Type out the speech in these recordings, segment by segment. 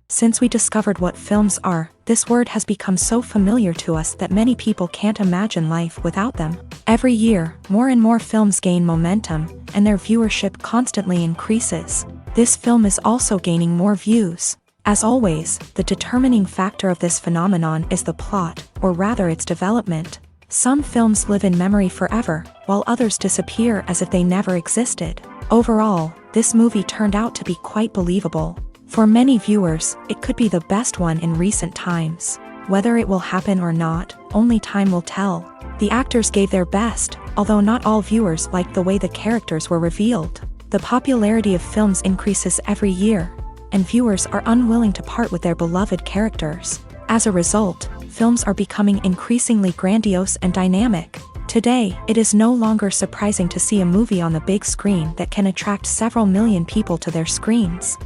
Since we discovered what films are, this word has become so familiar to us that many people can't imagine life without them. Every year, more and more films gain momentum, and their viewership constantly increases. This film is also gaining more views. As always, the determining factor of this phenomenon is the plot, or rather its development. Some films live in memory forever, while others disappear as if they never existed. Overall, this movie turned out to be quite believable. For many viewers, it could be the best one in recent times. Whether it will happen or not, only time will tell. The actors gave their best, although not all viewers liked the way the characters were revealed. The popularity of films increases every year, and viewers are unwilling to part with their beloved characters. As a result, films are becoming increasingly grandiose and dynamic. Today, it is no longer surprising to see a movie on the big screen that can attract several million people to their screens.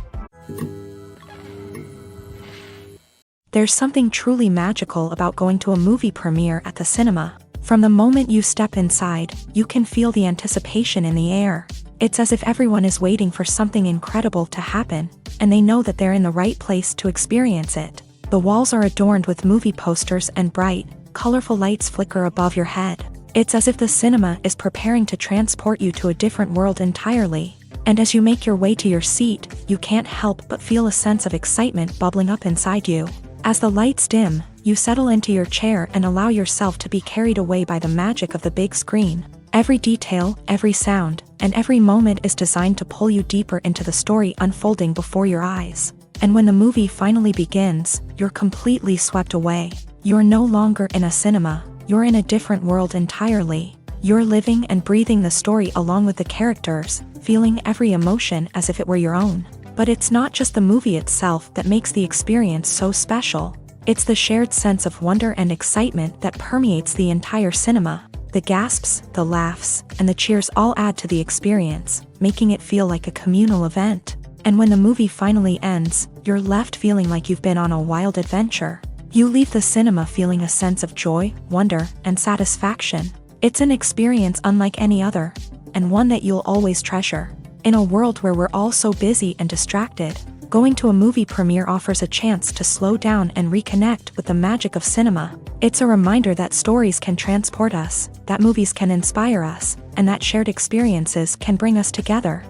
There's something truly magical about going to a movie premiere at the cinema. From the moment you step inside, you can feel the anticipation in the air. It's as if everyone is waiting for something incredible to happen, and they know that they're in the right place to experience it. The walls are adorned with movie posters and bright, colorful lights flicker above your head. It's as if the cinema is preparing to transport you to a different world entirely. And as you make your way to your seat, you can't help but feel a sense of excitement bubbling up inside you. As the lights dim, you settle into your chair and allow yourself to be carried away by the magic of the big screen. Every detail, every sound, and every moment is designed to pull you deeper into the story unfolding before your eyes. And when the movie finally begins, you're completely swept away. You're no longer in a cinema, you're in a different world entirely. You're living and breathing the story along with the characters, feeling every emotion as if it were your own. But it's not just the movie itself that makes the experience so special. It's the shared sense of wonder and excitement that permeates the entire cinema. The gasps, the laughs, and the cheers all add to the experience, making it feel like a communal event. And when the movie finally ends, you're left feeling like you've been on a wild adventure. You leave the cinema feeling a sense of joy, wonder, and satisfaction. It's an experience unlike any other, and one that you'll always treasure. In a world where we're all so busy and distracted, going to a movie premiere offers a chance to slow down and reconnect with the magic of cinema. It's a reminder that stories can transport us, that movies can inspire us, and that shared experiences can bring us together.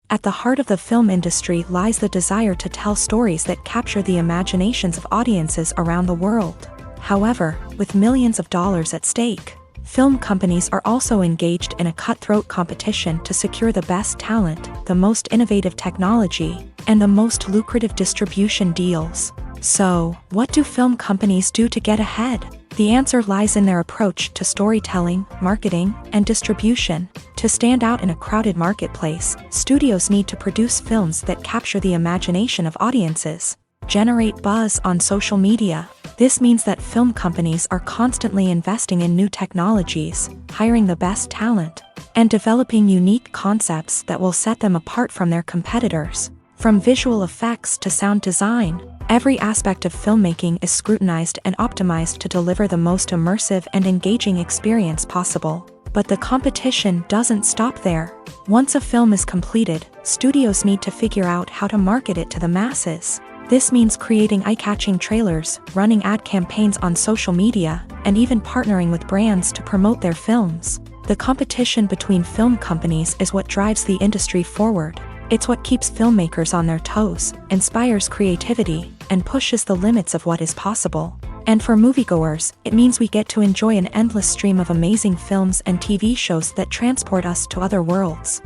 At the heart of the film industry lies the desire to tell stories that capture the imaginations of audiences around the world. However, with millions of dollars at stake, film companies are also engaged in a cutthroat competition to secure the best talent, the most innovative technology, and the most lucrative distribution deals. So, what do film companies do to get ahead? The answer lies in their approach to storytelling, marketing, and distribution. To stand out in a crowded marketplace, studios need to produce films that capture the imagination of audiences, generate buzz on social media. This means that film companies are constantly investing in new technologies, hiring the best talent, and developing unique concepts that will set them apart from their competitors. From visual effects to sound design, every aspect of filmmaking is scrutinized and optimized to deliver the most immersive and engaging experience possible. But the competition doesn't stop there. Once a film is completed, studios need to figure out how to market it to the masses. This means creating eye-catching trailers, running ad campaigns on social media, and even partnering with brands to promote their films. The competition between film companies is what drives the industry forward. It's what keeps filmmakers on their toes, inspires creativity, and pushes the limits of what is possible. And for moviegoers, it means we get to enjoy an endless stream of amazing films and TV shows that transport us to other worlds.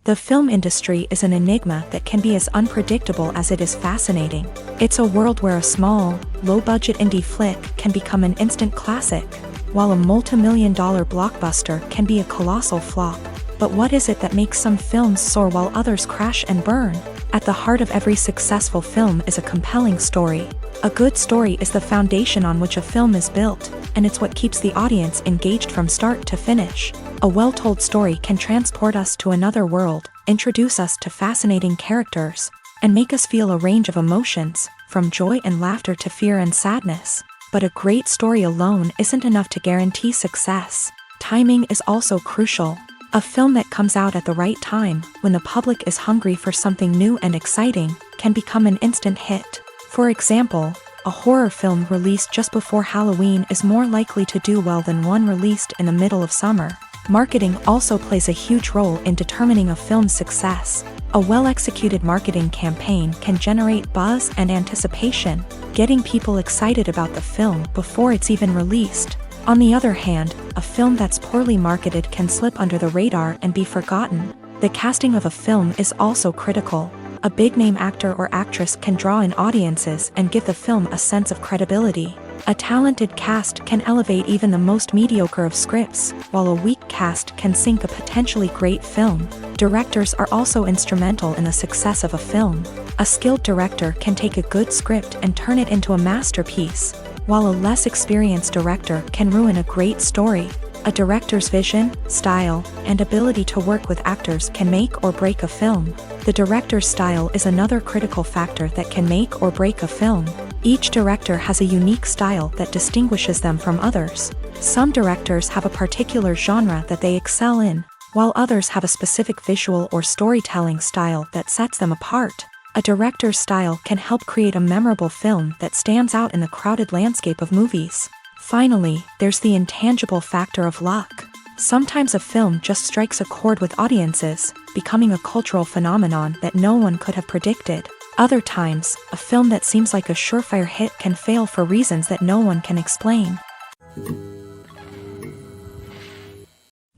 The film industry is an enigma that can be as unpredictable as it is fascinating. It's a world where a small, low-budget indie flick can become an instant classic, while a multi-million-dollar blockbuster can be a colossal flop. But what is it that makes some films soar while others crash and burn? At the heart of every successful film is a compelling story. A good story is the foundation on which a film is built, and it's what keeps the audience engaged from start to finish. A well-told story can transport us to another world, introduce us to fascinating characters, and make us feel a range of emotions, from joy and laughter to fear and sadness. But a great story alone isn't enough to guarantee success. Timing is also crucial. A film that comes out at the right time, when the public is hungry for something new and exciting, can become an instant hit. For example, a horror film released just before Halloween is more likely to do well than one released in the middle of summer. Marketing also plays a huge role in determining a film's success. A well-executed marketing campaign can generate buzz and anticipation, getting people excited about the film before it's even released. On the other hand, a film that's poorly marketed can slip under the radar and be forgotten. The casting of a film is also critical. A big-name actor or actress can draw in audiences and give the film a sense of credibility. A talented cast can elevate even the most mediocre of scripts, while a weak cast can sink a potentially great film. Directors are also instrumental in the success of a film. A skilled director can take a good script and turn it into a masterpiece, while a less experienced director can ruin a great story. A director's vision, style, and ability to work with actors can make or break a film. The director's style is another critical factor that can make or break a film. Each director has a unique style that distinguishes them from others. Some directors have a particular genre that they excel in, while others have a specific visual or storytelling style that sets them apart. A director's style can help create a memorable film that stands out in the crowded landscape of movies. Finally, there's the intangible factor of luck. Sometimes a film just strikes a chord with audiences, becoming a cultural phenomenon that no one could have predicted. Other times, a film that seems like a surefire hit can fail for reasons that no one can explain.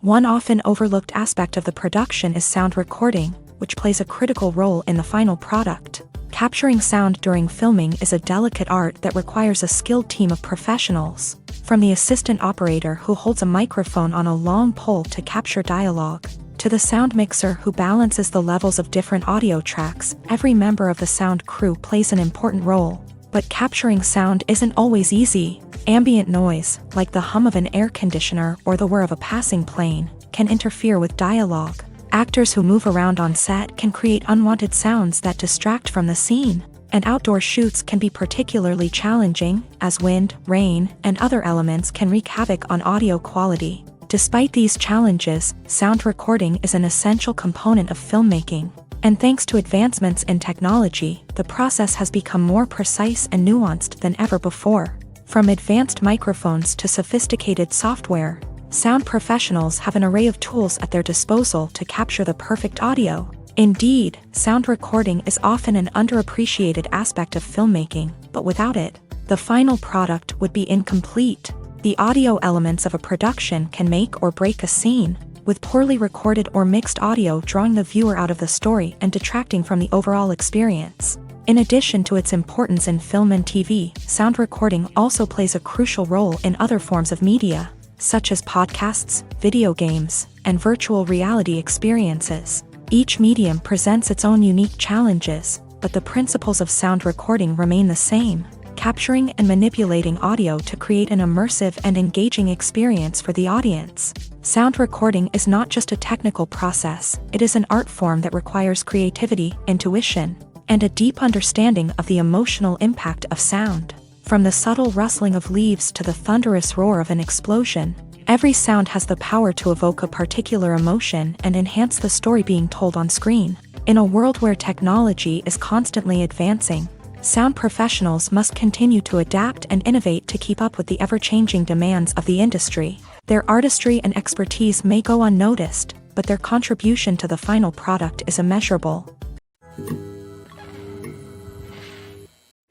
One often overlooked aspect of the production is sound recording, which plays a critical role in the final product. Capturing sound during filming is a delicate art that requires a skilled team of professionals. From the assistant operator who holds a microphone on a long pole to capture dialogue, to the sound mixer who balances the levels of different audio tracks, every member of the sound crew plays an important role. But capturing sound isn't always easy. Ambient noise, like the hum of an air conditioner or the whir of a passing plane, can interfere with dialogue. Actors who move around on set can create unwanted sounds that distract from the scene. And outdoor shoots can be particularly challenging, as wind, rain, and other elements can wreak havoc on audio quality. Despite these challenges, sound recording is an essential component of filmmaking. And thanks to advancements in technology, the process has become more precise and nuanced than ever before. From advanced microphones to sophisticated software, sound professionals have an array of tools at their disposal to capture the perfect audio. Indeed, sound recording is often an underappreciated aspect of filmmaking, but without it, the final product would be incomplete. The audio elements of a production can make or break a scene, with poorly recorded or mixed audio drawing the viewer out of the story and detracting from the overall experience. In addition to its importance in film and TV, sound recording also plays a crucial role in other forms of media, such as podcasts, video games, and virtual reality experiences. Each medium presents its own unique challenges, but the principles of sound recording remain the same, capturing and manipulating audio to create an immersive and engaging experience for the audience. Sound recording is not just a technical process, it is an art form that requires creativity, intuition, and a deep understanding of the emotional impact of sound. From the subtle rustling of leaves to the thunderous roar of an explosion, every sound has the power to evoke a particular emotion and enhance the story being told on screen. In a world where technology is constantly advancing, sound professionals must continue to adapt and innovate to keep up with the ever-changing demands of the industry. Their artistry and expertise may go unnoticed, but their contribution to the final product is immeasurable.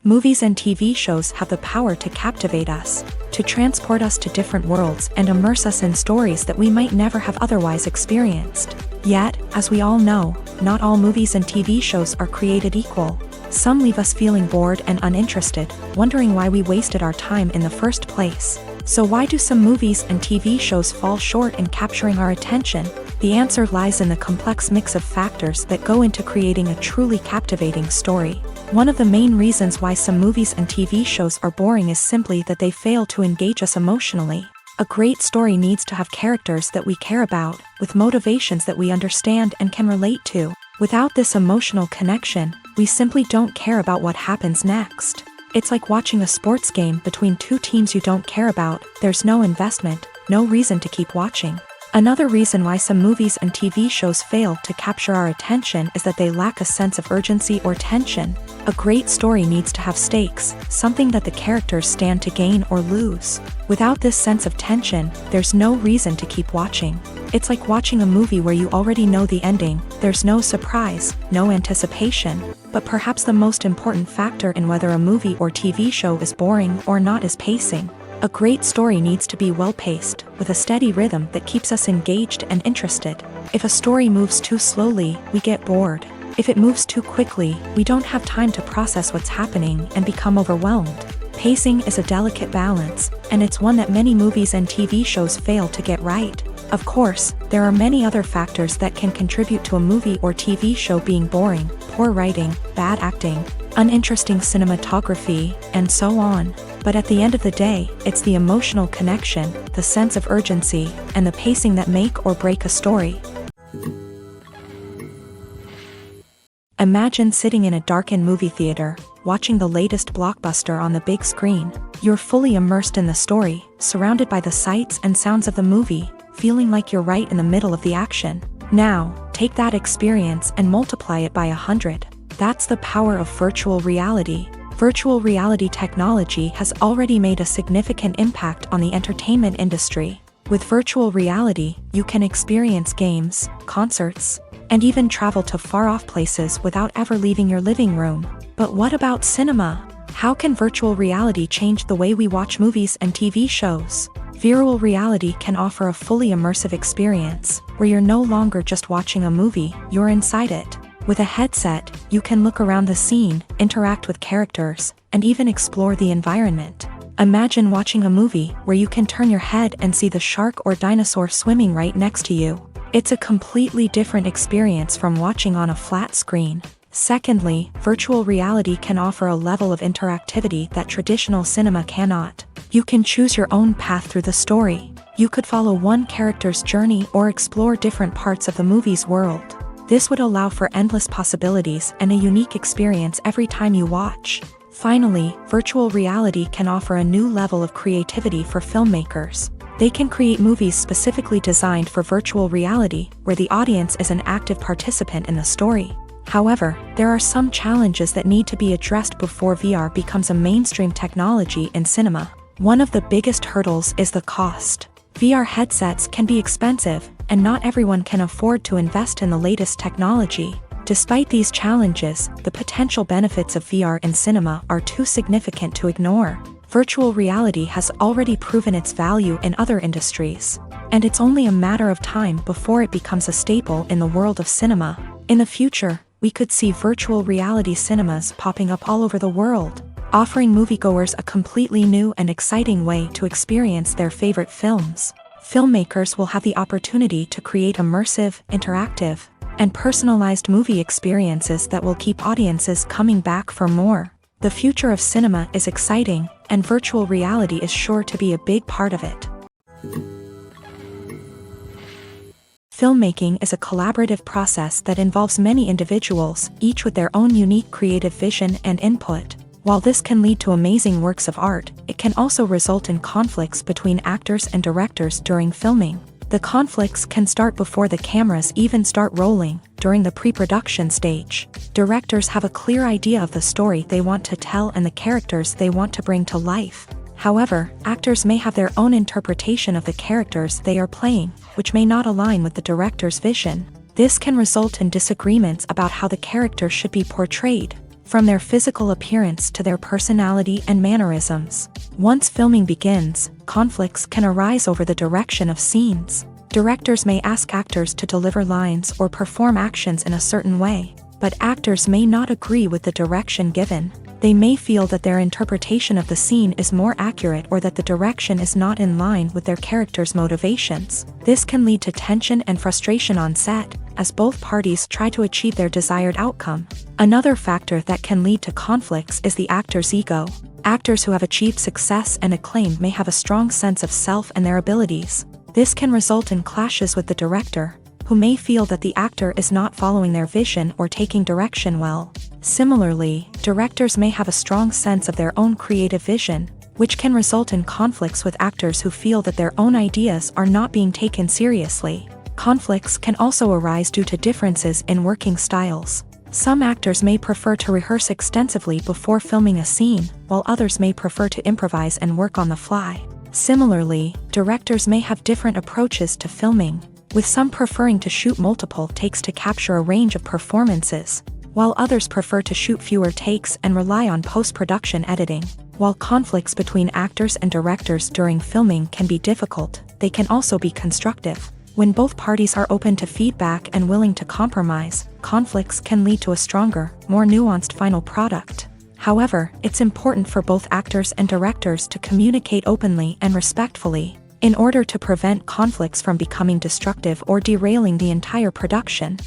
Movies and TV shows have the power to captivate us, to transport us to different worlds and immerse us in stories that we might never have otherwise experienced. Yet, as we all know, not all movies and TV shows are created equal. Some leave us feeling bored and uninterested, wondering why we wasted our time in the first place. So why do some movies and TV shows fall short in capturing our attention? The answer lies in the complex mix of factors that go into creating a truly captivating story. One of the main reasons why some movies and TV shows are boring is simply that they fail to engage us emotionally. A great story needs to have characters that we care about, with motivations that we understand and can relate to. Without this emotional connection, we simply don't care about what happens next. It's like watching a sports game between two teams you don't care about. There's no investment, no reason to keep watching. Another reason why some movies and TV shows fail to capture our attention is that they lack a sense of urgency or tension. A great story needs to have stakes, something that the characters stand to gain or lose. Without this sense of tension, there's no reason to keep watching. It's like watching a movie where you already know the ending, there's no surprise, no anticipation. But perhaps the most important factor in whether a movie or TV show is boring or not is pacing. A great story needs to be well-paced, with a steady rhythm that keeps us engaged and interested. If a story moves too slowly, we get bored. If it moves too quickly, we don't have time to process what's happening and become overwhelmed. Pacing is a delicate balance, and it's one that many movies and TV shows fail to get right. Of course, there are many other factors that can contribute to a movie or TV show being boring: poor writing, bad acting, uninteresting cinematography, and so on. But at the end of the day, it's the emotional connection, the sense of urgency, and the pacing that make or break a story. Imagine sitting in a darkened movie theater, watching the latest blockbuster on the big screen. You're fully immersed in the story, surrounded by the sights and sounds of the movie, feeling like you're right in the middle of the action. Now, take that experience and multiply it by 100. That's the power of virtual reality. Virtual reality technology has already made a significant impact on the entertainment industry. With virtual reality, you can experience games, concerts, and even travel to far-off places without ever leaving your living room. But what about cinema? How can virtual reality change the way we watch movies and TV shows? Virtual reality can offer a fully immersive experience, where you're no longer just watching a movie, you're inside it. With a headset, you can look around the scene, interact with characters, and even explore the environment. Imagine watching a movie where you can turn your head and see the shark or dinosaur swimming right next to you. It's a completely different experience from watching on a flat screen. Secondly, virtual reality can offer a level of interactivity that traditional cinema cannot. You can choose your own path through the story. You could follow one character's journey or explore different parts of the movie's world. This would allow for endless possibilities and a unique experience every time you watch. Finally, virtual reality can offer a new level of creativity for filmmakers. They can create movies specifically designed for virtual reality, where the audience is an active participant in the story. However, there are some challenges that need to be addressed before VR becomes a mainstream technology in cinema. One of the biggest hurdles is the cost. VR headsets can be expensive, and not everyone can afford to invest in the latest technology. Despite these challenges, the potential benefits of VR in cinema are too significant to ignore. Virtual reality has already proven its value in other industries, and it's only a matter of time before it becomes a staple in the world of cinema. In the future, we could see virtual reality cinemas popping up all over the world, offering moviegoers a completely new and exciting way to experience their favorite films. Filmmakers will have the opportunity to create immersive, interactive, and personalized movie experiences that will keep audiences coming back for more. The future of cinema is exciting, and virtual reality is sure to be a big part of it. Filmmaking is a collaborative process that involves many individuals, each with their own unique creative vision and input. While this can lead to amazing works of art, it can also result in conflicts between actors and directors during filming. The conflicts can start before the cameras even start rolling, during the pre-production stage. Directors have a clear idea of the story they want to tell and the characters they want to bring to life. However, actors may have their own interpretation of the characters they are playing, which may not align with the director's vision. This can result in disagreements about how the character should be portrayed, from their physical appearance to their personality and mannerisms. Once filming begins, conflicts can arise over the direction of scenes. Directors may ask actors to deliver lines or perform actions in a certain way, but actors may not agree with the direction given. They may feel that their interpretation of the scene is more accurate or that the direction is not in line with their character's motivations. This can lead to tension and frustration on set, as both parties try to achieve their desired outcome. Another factor that can lead to conflicts is the actor's ego. Actors who have achieved success and acclaim may have a strong sense of self and their abilities. This can result in clashes with the director, who may feel that the actor is not following their vision or taking direction well. Similarly, directors may have a strong sense of their own creative vision, which can result in conflicts with actors who feel that their own ideas are not being taken seriously. Conflicts can also arise due to differences in working styles. Some actors may prefer to rehearse extensively before filming a scene, while others may prefer to improvise and work on the fly. Similarly, directors may have different approaches to filming, with some preferring to shoot multiple takes to capture a range of performances, while others prefer to shoot fewer takes and rely on post-production editing. While conflicts between actors and directors during filming can be difficult, they can also be constructive. When both parties are open to feedback and willing to compromise, conflicts can lead to a stronger, more nuanced final product. However, it's important for both actors and directors to communicate openly and respectfully, in order to prevent conflicts from becoming destructive or derailing the entire production.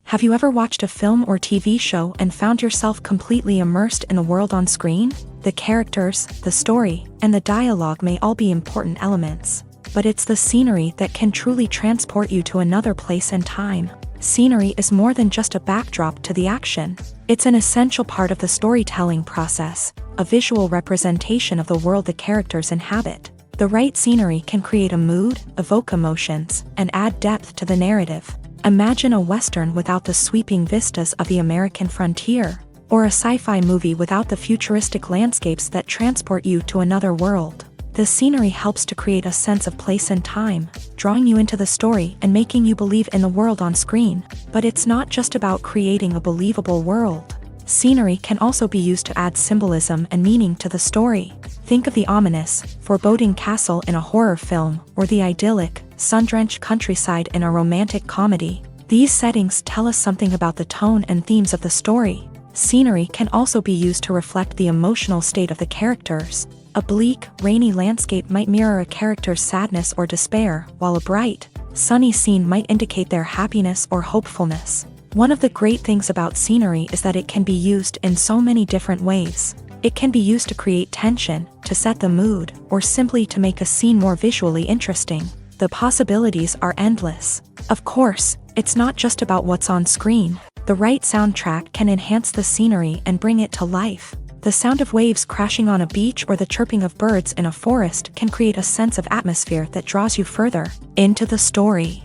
Have you ever watched a film or TV show and found yourself completely immersed in the world on screen? The characters, the story, and the dialogue may all be important elements, but it's the scenery that can truly transport you to another place and time. Scenery is more than just a backdrop to the action. It's an essential part of the storytelling process, a visual representation of the world the characters inhabit. The right scenery can create a mood, evoke emotions, and add depth to the narrative. Imagine a Western without the sweeping vistas of the American frontier, or a sci-fi movie without the futuristic landscapes that transport you to another world. The scenery helps to create a sense of place and time, drawing you into the story and making you believe in the world on screen. But it's not just about creating a believable world. Scenery can also be used to add symbolism and meaning to the story. Think of the ominous, foreboding castle in a horror film, or the idyllic, sun-drenched countryside in a romantic comedy. These settings tell us something about the tone and themes of the story. Scenery can also be used to reflect the emotional state of the characters. A bleak, rainy landscape might mirror a character's sadness or despair, while a bright, sunny scene might indicate their happiness or hopefulness. One of the great things about scenery is that it can be used in so many different ways. It can be used to create tension, to set the mood, or simply to make a scene more visually interesting. The possibilities are endless. Of course, it's not just about what's on screen. The right soundtrack can enhance the scenery and bring it to life. The sound of waves crashing on a beach or the chirping of birds in a forest can create a sense of atmosphere that draws you further into the story.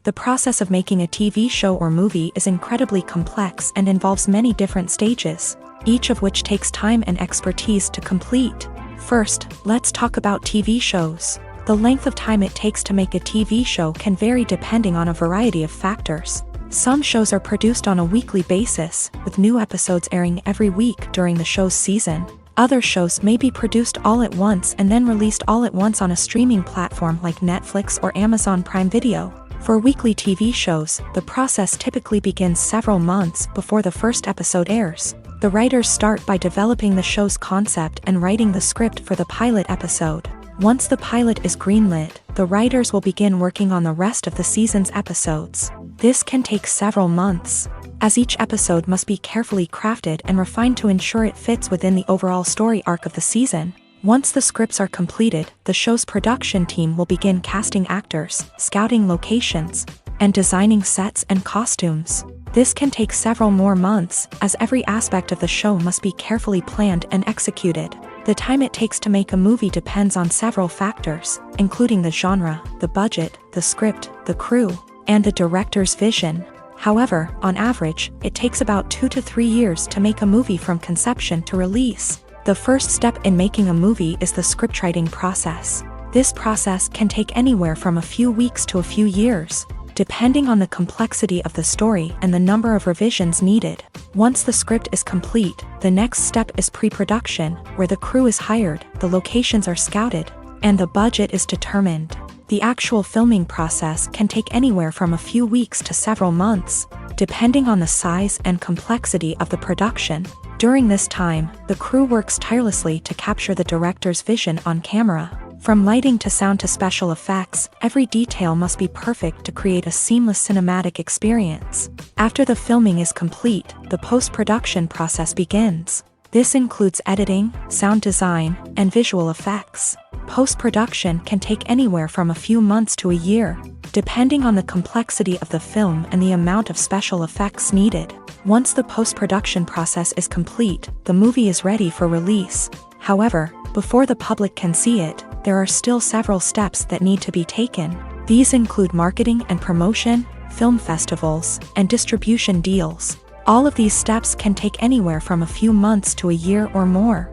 The process of making a TV show or movie is incredibly complex and involves many different stages, each of which takes time and expertise to complete. First, let's talk about TV shows. The length of time it takes to make a TV show can vary depending on a variety of factors. Some shows are produced on a weekly basis, with new episodes airing every week during the show's season. Other shows may be produced all at once and then released all at once on a streaming platform like Netflix or Amazon Prime Video. For weekly TV shows, the process typically begins several months before the first episode airs. The writers start by developing the show's concept and writing the script for the pilot episode. Once the pilot is greenlit, the writers will begin working on the rest of the season's episodes. This can take several months, as each episode must be carefully crafted and refined to ensure it fits within the overall story arc of the season. Once the scripts are completed, the show's production team will begin casting actors, scouting locations, and designing sets and costumes. This can take several more months, as every aspect of the show must be carefully planned and executed. The time it takes to make a movie depends on several factors, including the genre, the budget, the script, the crew, and the director's vision. However, on average, it takes about 2 to 3 years to make a movie from conception to release. The first step in making a movie is the scriptwriting process. This process can take anywhere from a few weeks to a few years, depending on the complexity of the story and the number of revisions needed. Once the script is complete, the next step is pre-production, where the crew is hired, the locations are scouted, and the budget is determined. The actual filming process can take anywhere from a few weeks to several months, depending on the size and complexity of the production. During this time, the crew works tirelessly to capture the director's vision on camera. From lighting to sound to special effects, every detail must be perfect to create a seamless cinematic experience. After the filming is complete, the post-production process begins. This includes editing, sound design, and visual effects. Post-production can take anywhere from a few months to a year, depending on the complexity of the film and the amount of special effects needed. Once the post-production process is complete, the movie is ready for release. However, before the public can see it, there are still several steps that need to be taken. These include marketing and promotion, film festivals, and distribution deals. All of these steps can take anywhere from a few months to a year or more.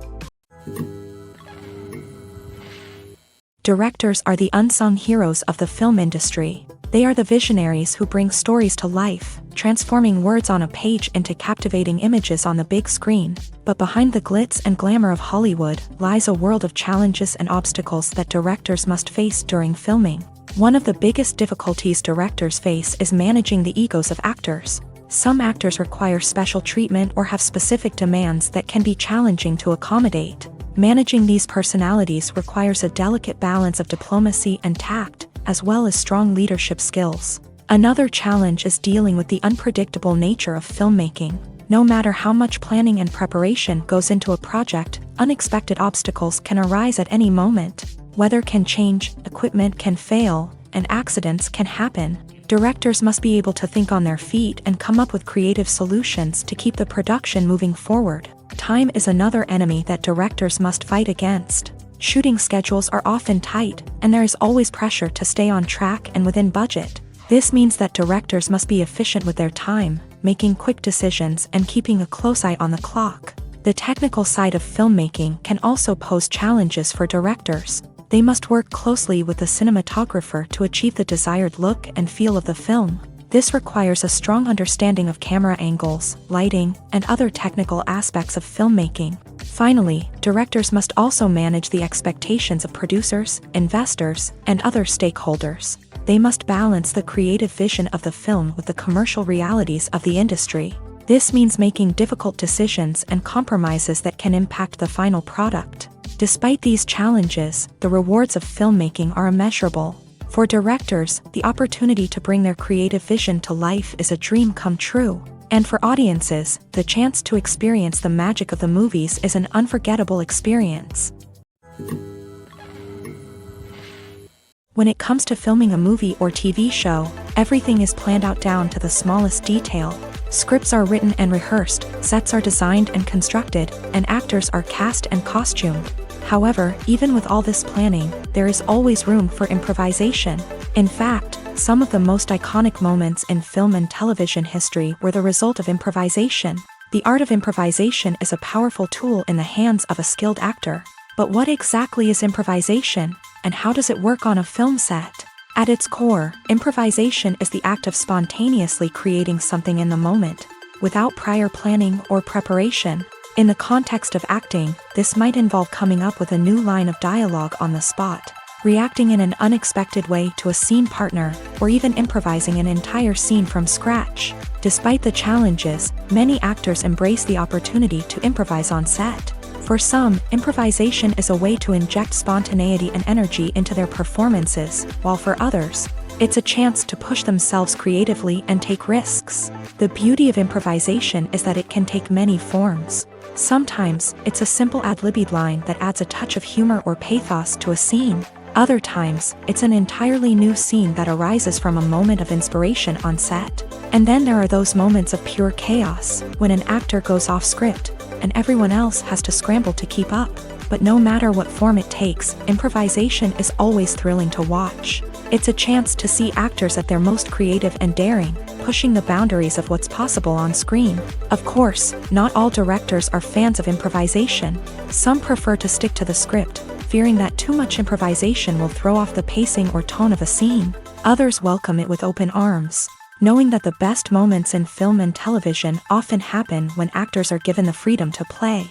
Directors are the unsung heroes of the film industry. They are the visionaries who bring stories to life, transforming words on a page into captivating images on the big screen. But behind the glitz and glamour of Hollywood lies a world of challenges and obstacles that directors must face during filming. One of the biggest difficulties directors face is managing the egos of actors. Some actors require special treatment or have specific demands that can be challenging to accommodate. Managing these personalities requires a delicate balance of diplomacy and tact, as well as strong leadership skills. Another challenge is dealing with the unpredictable nature of filmmaking. No matter how much planning and preparation goes into a project, unexpected obstacles can arise at any moment. Weather can change, equipment can fail, and accidents can happen. Directors must be able to think on their feet and come up with creative solutions to keep the production moving forward. Time is another enemy that directors must fight against. Shooting schedules are often tight, and there is always pressure to stay on track and within budget. This means that directors must be efficient with their time, making quick decisions and keeping a close eye on the clock. The technical side of filmmaking can also pose challenges for directors. They must work closely with the cinematographer to achieve the desired look and feel of the film. This requires a strong understanding of camera angles, lighting, and other technical aspects of filmmaking. Finally, directors must also manage the expectations of producers, investors, and other stakeholders. They must balance the creative vision of the film with the commercial realities of the industry. This means making difficult decisions and compromises that can impact the final product. Despite these challenges, the rewards of filmmaking are immeasurable. For directors, the opportunity to bring their creative vision to life is a dream come true. And for audiences, the chance to experience the magic of the movies is an unforgettable experience. When it comes to filming a movie or TV show, everything is planned out down to the smallest detail. Scripts are written and rehearsed, sets are designed and constructed, and actors are cast and costumed. However, even with all this planning, there is always room for improvisation. In fact, some of the most iconic moments in film and television history were the result of improvisation. The art of improvisation is a powerful tool in the hands of a skilled actor. But what exactly is improvisation, and how does it work on a film set? At its core, improvisation is the act of spontaneously creating something in the moment, without prior planning or preparation. In the context of acting, this might involve coming up with a new line of dialogue on the spot, reacting in an unexpected way to a scene partner, or even improvising an entire scene from scratch. Despite the challenges, many actors embrace the opportunity to improvise on set. For some, improvisation is a way to inject spontaneity and energy into their performances, while for others, it's a chance to push themselves creatively and take risks. The beauty of improvisation is that it can take many forms. Sometimes, it's a simple ad-libbed line that adds a touch of humor or pathos to a scene. Other times, it's an entirely new scene that arises from a moment of inspiration on set. And then there are those moments of pure chaos, when an actor goes off script, and everyone else has to scramble to keep up. But no matter what form it takes, improvisation is always thrilling to watch. It's a chance to see actors at their most creative and daring, pushing the boundaries of what's possible on screen. Of course, not all directors are fans of improvisation. Some prefer to stick to the script, fearing that too much improvisation will throw off the pacing or tone of a scene. Others welcome it with open arms, knowing that the best moments in film and television often happen when actors are given the freedom to play.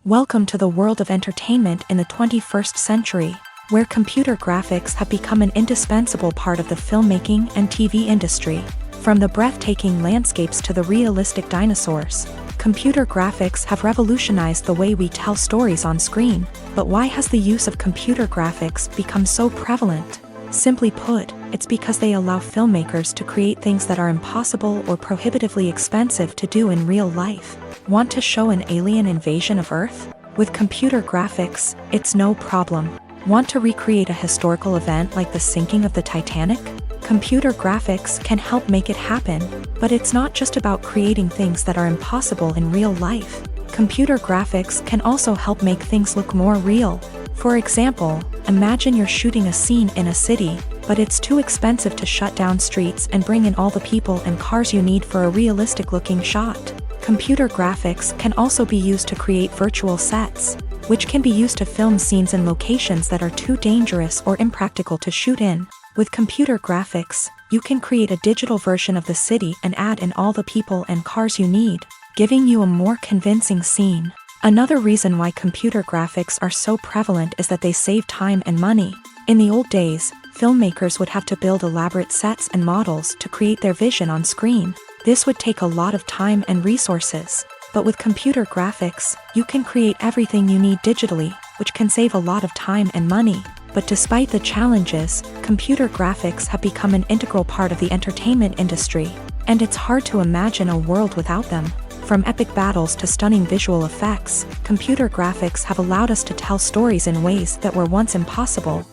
Welcome to the world of entertainment in the 21st century, where computer graphics have become an indispensable part of the filmmaking and TV industry. From the breathtaking landscapes to the realistic dinosaurs, computer graphics have revolutionized the way we tell stories on screen. But why has the use of computer graphics become so prevalent? Simply put, it's because they allow filmmakers to create things that are impossible or prohibitively expensive to do in real life. Want to show an alien invasion of Earth? With computer graphics, it's no problem. Want to recreate a historical event like the sinking of the Titanic? Computer graphics can help make it happen, but it's not just about creating things that are impossible in real life. Computer graphics can also help make things look more real. For example, imagine you're shooting a scene in a city, but it's too expensive to shut down streets and bring in all the people and cars you need for a realistic-looking shot. Computer graphics can also be used to create virtual sets, which can be used to film scenes in locations that are too dangerous or impractical to shoot in. With computer graphics, you can create a digital version of the city and add in all the people and cars you need, giving you a more convincing scene. Another reason why computer graphics are so prevalent is that they save time and money. In the old days, filmmakers would have to build elaborate sets and models to create their vision on screen. This would take a lot of time and resources. But with computer graphics, you can create everything you need digitally, which can save a lot of time and money. But despite the challenges, computer graphics have become an integral part of the entertainment industry, and it's hard to imagine a world without them. From epic battles to stunning visual effects, computer graphics have allowed us to tell stories in ways that were once impossible.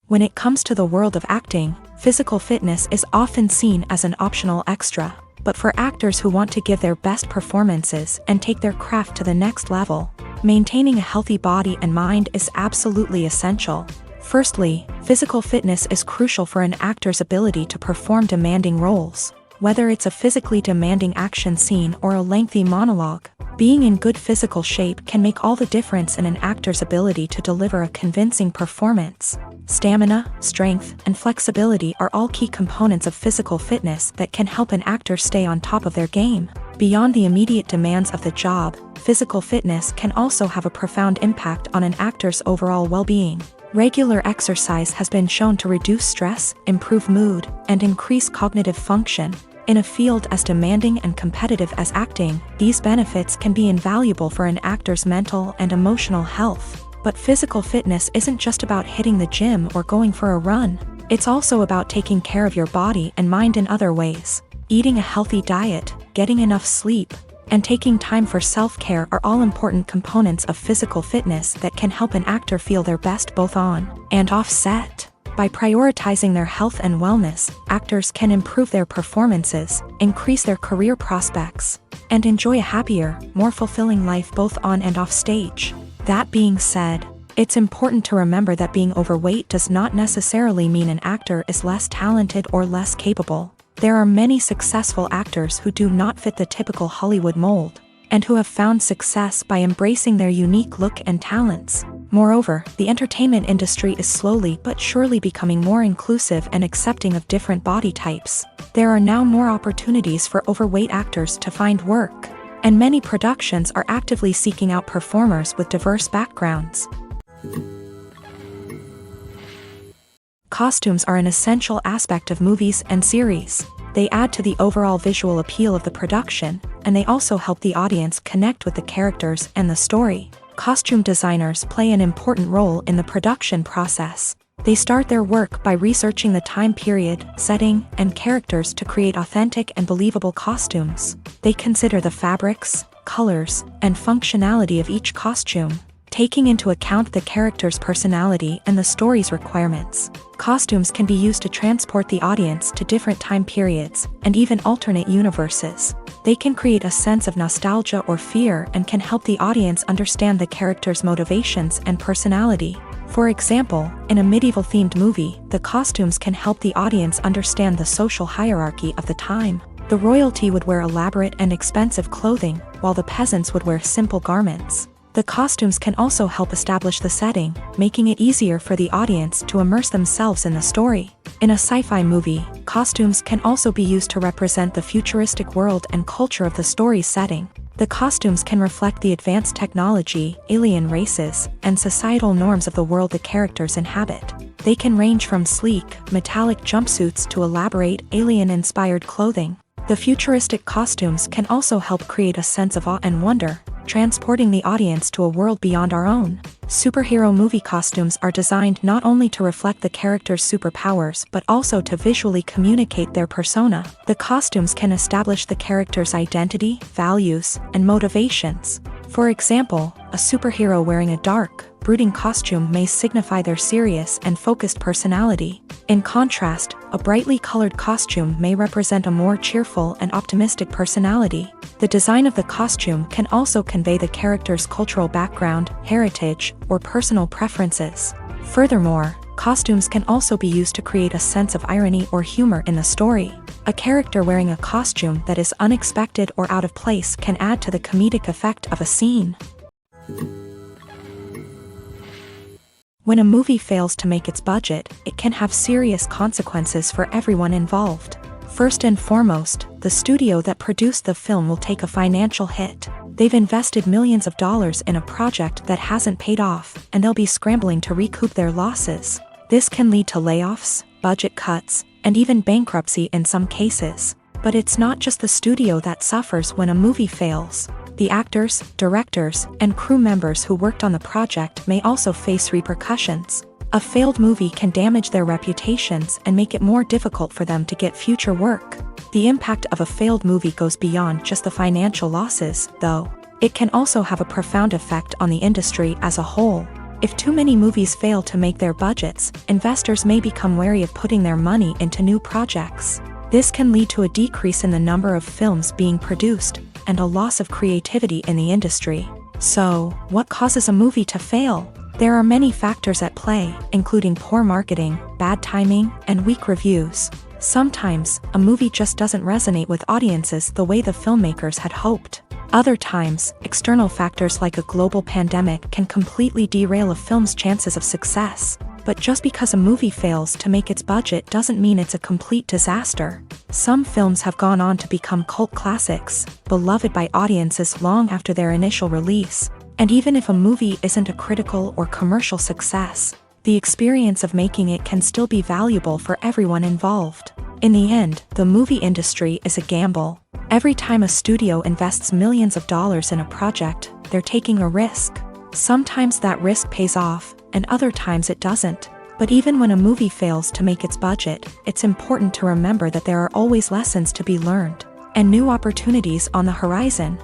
When it comes to the world of acting, physical fitness is often seen as an optional extra. But for actors who want to give their best performances and take their craft to the next level, maintaining a healthy body and mind is absolutely essential. Firstly, physical fitness is crucial for an actor's ability to perform demanding roles. Whether it's a physically demanding action scene or a lengthy monologue, being in good physical shape can make all the difference in an actor's ability to deliver a convincing performance. Stamina, strength, and flexibility are all key components of physical fitness that can help an actor stay on top of their game. Beyond the immediate demands of the job, physical fitness can also have a profound impact on an actor's overall well-being. Regular exercise has been shown to reduce stress, improve mood, and increase cognitive function. In a field as demanding and competitive as acting, these benefits can be invaluable for an actor's mental and emotional health. But physical fitness isn't just about hitting the gym or going for a run. It's also about taking care of your body and mind in other ways. Eating a healthy diet, getting enough sleep, and taking time for self-care are all important components of physical fitness that can help an actor feel their best both on and off set. By prioritizing their health and wellness, actors can improve their performances, increase their career prospects, and enjoy a happier, more fulfilling life both on and off stage. That being said, it's important to remember that being overweight does not necessarily mean an actor is less talented or less capable. There are many successful actors who do not fit the typical Hollywood mold, and who have found success by embracing their unique look and talents. Moreover, the entertainment industry is slowly but surely becoming more inclusive and accepting of different body types. There are now more opportunities for overweight actors to find work, and many productions are actively seeking out performers with diverse backgrounds. Costumes are an essential aspect of movies and series. They add to the overall visual appeal of the production, and they also help the audience connect with the characters and the story. Costume designers play an important role in the production process. They start their work by researching the time period, setting, and characters to create authentic and believable costumes. They consider the fabrics, colors, and functionality of each costume, taking into account the character's personality and the story's requirements. Costumes can be used to transport the audience to different time periods and even alternate universes. They can create a sense of nostalgia or fear and can help the audience understand the character's motivations and personality. For example, in a medieval-themed movie, the costumes can help the audience understand the social hierarchy of the time. The royalty would wear elaborate and expensive clothing, while the peasants would wear simple garments. The costumes can also help establish the setting, making it easier for the audience to immerse themselves in the story. In a sci-fi movie, costumes can also be used to represent the futuristic world and culture of the story's setting. The costumes can reflect the advanced technology, alien races, and societal norms of the world the characters inhabit. They can range from sleek, metallic jumpsuits to elaborate, alien-inspired clothing. The futuristic costumes can also help create a sense of awe and wonder, transporting the audience to a world beyond our own. Superhero movie costumes are designed not only to reflect the character's superpowers but also to visually communicate their persona. The costumes can establish the character's identity, values, and motivations. For example, a superhero wearing a dark, brooding costume may signify their serious and focused personality. In contrast, a brightly colored costume may represent a more cheerful and optimistic personality. The design of the costume can also convey the character's cultural background, heritage, or personal preferences. Furthermore, costumes can also be used to create a sense of irony or humor in the story. A character wearing a costume that is unexpected or out of place can add to the comedic effect of a scene. When a movie fails to make its budget, it can have serious consequences for everyone involved. First and foremost, the studio that produced the film will take a financial hit. They've invested millions of dollars in a project that hasn't paid off, and they'll be scrambling to recoup their losses. This can lead to layoffs, budget cuts, and even bankruptcy in some cases. But it's not just the studio that suffers when a movie fails. The actors, directors, and crew members who worked on the project may also face repercussions. A failed movie can damage their reputations and make it more difficult for them to get future work. The impact of a failed movie goes beyond just the financial losses, though. It can also have a profound effect on the industry as a whole. If too many movies fail to make their budgets, investors may become wary of putting their money into new projects. This can lead to a decrease in the number of films being produced, and a loss of creativity in the industry. So, what causes a movie to fail? There are many factors at play, including poor marketing, bad timing, and weak reviews. Sometimes, a movie just doesn't resonate with audiences the way the filmmakers had hoped. Other times, external factors like a global pandemic can completely derail a film's chances of success. But just because a movie fails to make its budget doesn't mean it's a complete disaster. Some films have gone on to become cult classics, beloved by audiences long after their initial release. And even if a movie isn't a critical or commercial success, the experience of making it can still be valuable for everyone involved. In the end, the movie industry is a gamble. Every time a studio invests millions of dollars in a project, they're taking a risk. Sometimes that risk pays off, and other times it doesn't. But even when a movie fails to make its budget, it's important to remember that there are always lessons to be learned, and new opportunities on the horizon.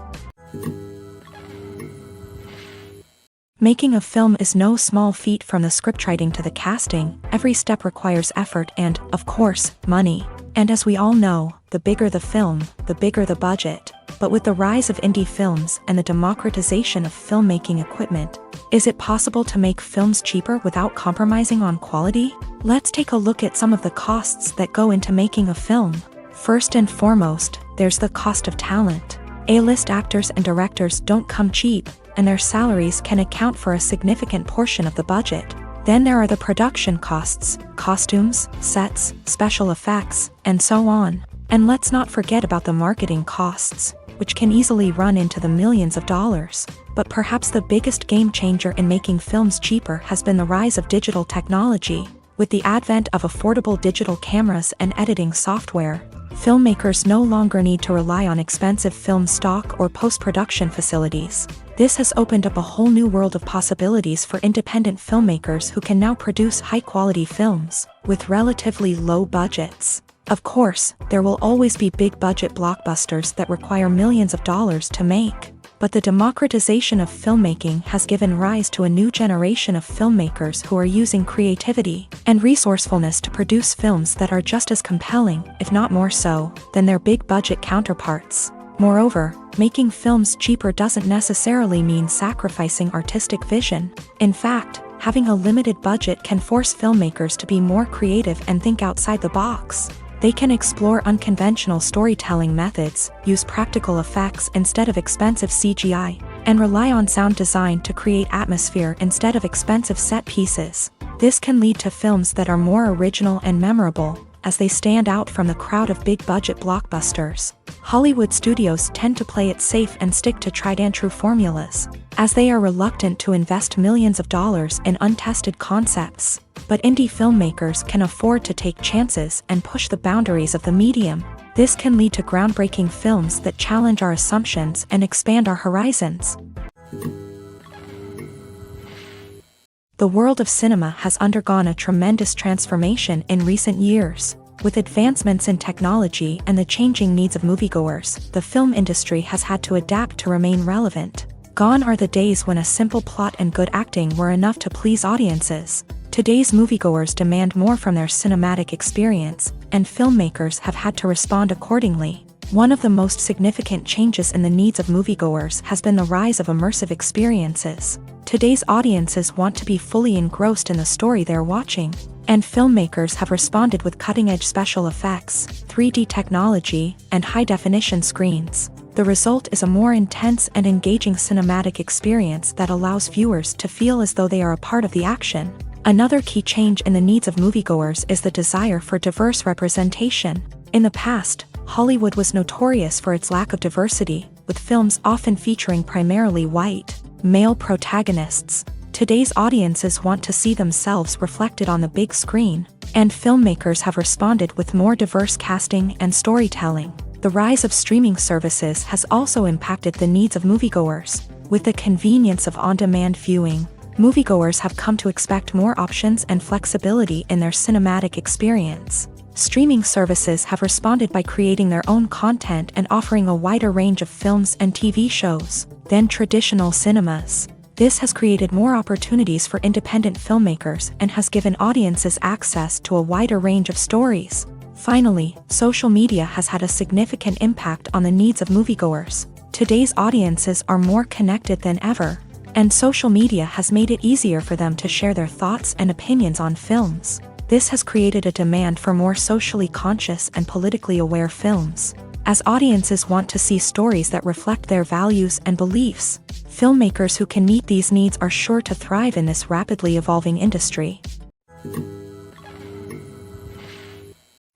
Making a film is no small feat. From the scriptwriting to the casting, every step requires effort and, of course, money. And as we all know, the bigger the film, the bigger the budget. But with the rise of indie films and the democratization of filmmaking equipment, is it possible to make films cheaper without compromising on quality? Let's take a look at some of the costs that go into making a film. First and foremost, there's the cost of talent. A-list actors and directors don't come cheap, and their salaries can account for a significant portion of the budget. Then there are the production costs, costumes, sets, special effects, and so on. And let's not forget about the marketing costs, which can easily run into the millions of dollars. But perhaps the biggest game changer in making films cheaper has been the rise of digital technology. With the advent of affordable digital cameras and editing software, filmmakers no longer need to rely on expensive film stock or post-production facilities. This has opened up a whole new world of possibilities for independent filmmakers who can now produce high-quality films with relatively low budgets. Of course, there will always be big-budget blockbusters that require millions of dollars to make. But the democratization of filmmaking has given rise to a new generation of filmmakers who are using creativity and resourcefulness to produce films that are just as compelling, if not more so, than their big-budget counterparts. Moreover, making films cheaper doesn't necessarily mean sacrificing artistic vision. In fact, having a limited budget can force filmmakers to be more creative and think outside the box. They can explore unconventional storytelling methods, use practical effects instead of expensive CGI, and rely on sound design to create atmosphere instead of expensive set pieces. This can lead to films that are more original and memorable, as they stand out from the crowd of big-budget blockbusters. Hollywood studios tend to play it safe and stick to tried-and-true formulas, as they are reluctant to invest millions of dollars in untested concepts. But indie filmmakers can afford to take chances and push the boundaries of the medium. This can lead to groundbreaking films that challenge our assumptions and expand our horizons. The world of cinema has undergone a tremendous transformation in recent years. With advancements in technology and the changing needs of moviegoers, the film industry has had to adapt to remain relevant. Gone are the days when a simple plot and good acting were enough to please audiences. Today's moviegoers demand more from their cinematic experience, and filmmakers have had to respond accordingly. One of the most significant changes in the needs of moviegoers has been the rise of immersive experiences. Today's audiences want to be fully engrossed in the story they're watching, and filmmakers have responded with cutting-edge special effects, 3D technology, and high-definition screens. The result is a more intense and engaging cinematic experience that allows viewers to feel as though they are a part of the action. Another key change in the needs of moviegoers is the desire for diverse representation. In the past, Hollywood was notorious for its lack of diversity, with films often featuring primarily white, male protagonists. Today's audiences want to see themselves reflected on the big screen, and filmmakers have responded with more diverse casting and storytelling. The rise of streaming services has also impacted the needs of moviegoers. With the convenience of on-demand viewing, moviegoers have come to expect more options and flexibility in their cinematic experience. Streaming services have responded by creating their own content and offering a wider range of films and TV shows than traditional cinemas. This has created more opportunities for independent filmmakers and has given audiences access to a wider range of stories. Finally, social media has had a significant impact on the needs of moviegoers. Today's audiences are more connected than ever, and social media has made it easier for them to share their thoughts and opinions on films. This has created a demand for more socially conscious and politically aware films. As audiences want to see stories that reflect their values and beliefs, filmmakers who can meet these needs are sure to thrive in this rapidly evolving industry.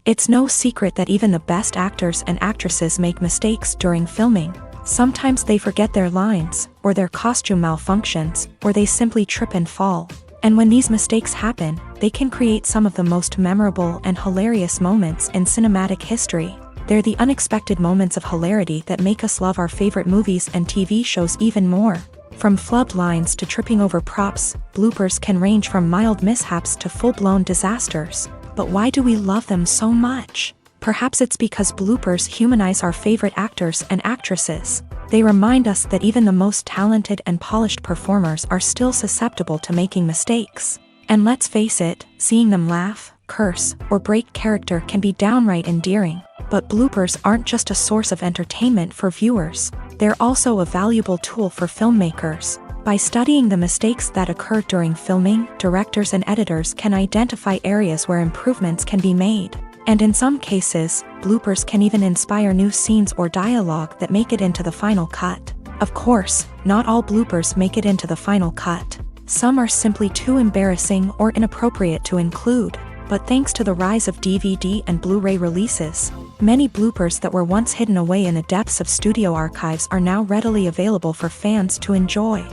It's no secret that even the best actors and actresses make mistakes during filming. Sometimes they forget their lines, or their costume malfunctions, or they simply trip and fall. And when these mistakes happen, they can create some of the most memorable and hilarious moments in cinematic history. They're the unexpected moments of hilarity that make us love our favorite movies and TV shows even more. From flubbed lines to tripping over props, bloopers can range from mild mishaps to full-blown disasters. But why do we love them so much? Perhaps it's because bloopers humanize our favorite actors and actresses. They remind us that even the most talented and polished performers are still susceptible to making mistakes. And let's face it, seeing them laugh, curse, or break character can be downright endearing. But bloopers aren't just a source of entertainment for viewers. They're also a valuable tool for filmmakers. By studying the mistakes that occur during filming, directors and editors can identify areas where improvements can be made. And in some cases, bloopers can even inspire new scenes or dialogue that make it into the final cut. Of course, not all bloopers make it into the final cut. Some are simply too embarrassing or inappropriate to include. But thanks to the rise of DVD and Blu-ray releases, many bloopers that were once hidden away in the depths of studio archives are now readily available for fans to enjoy.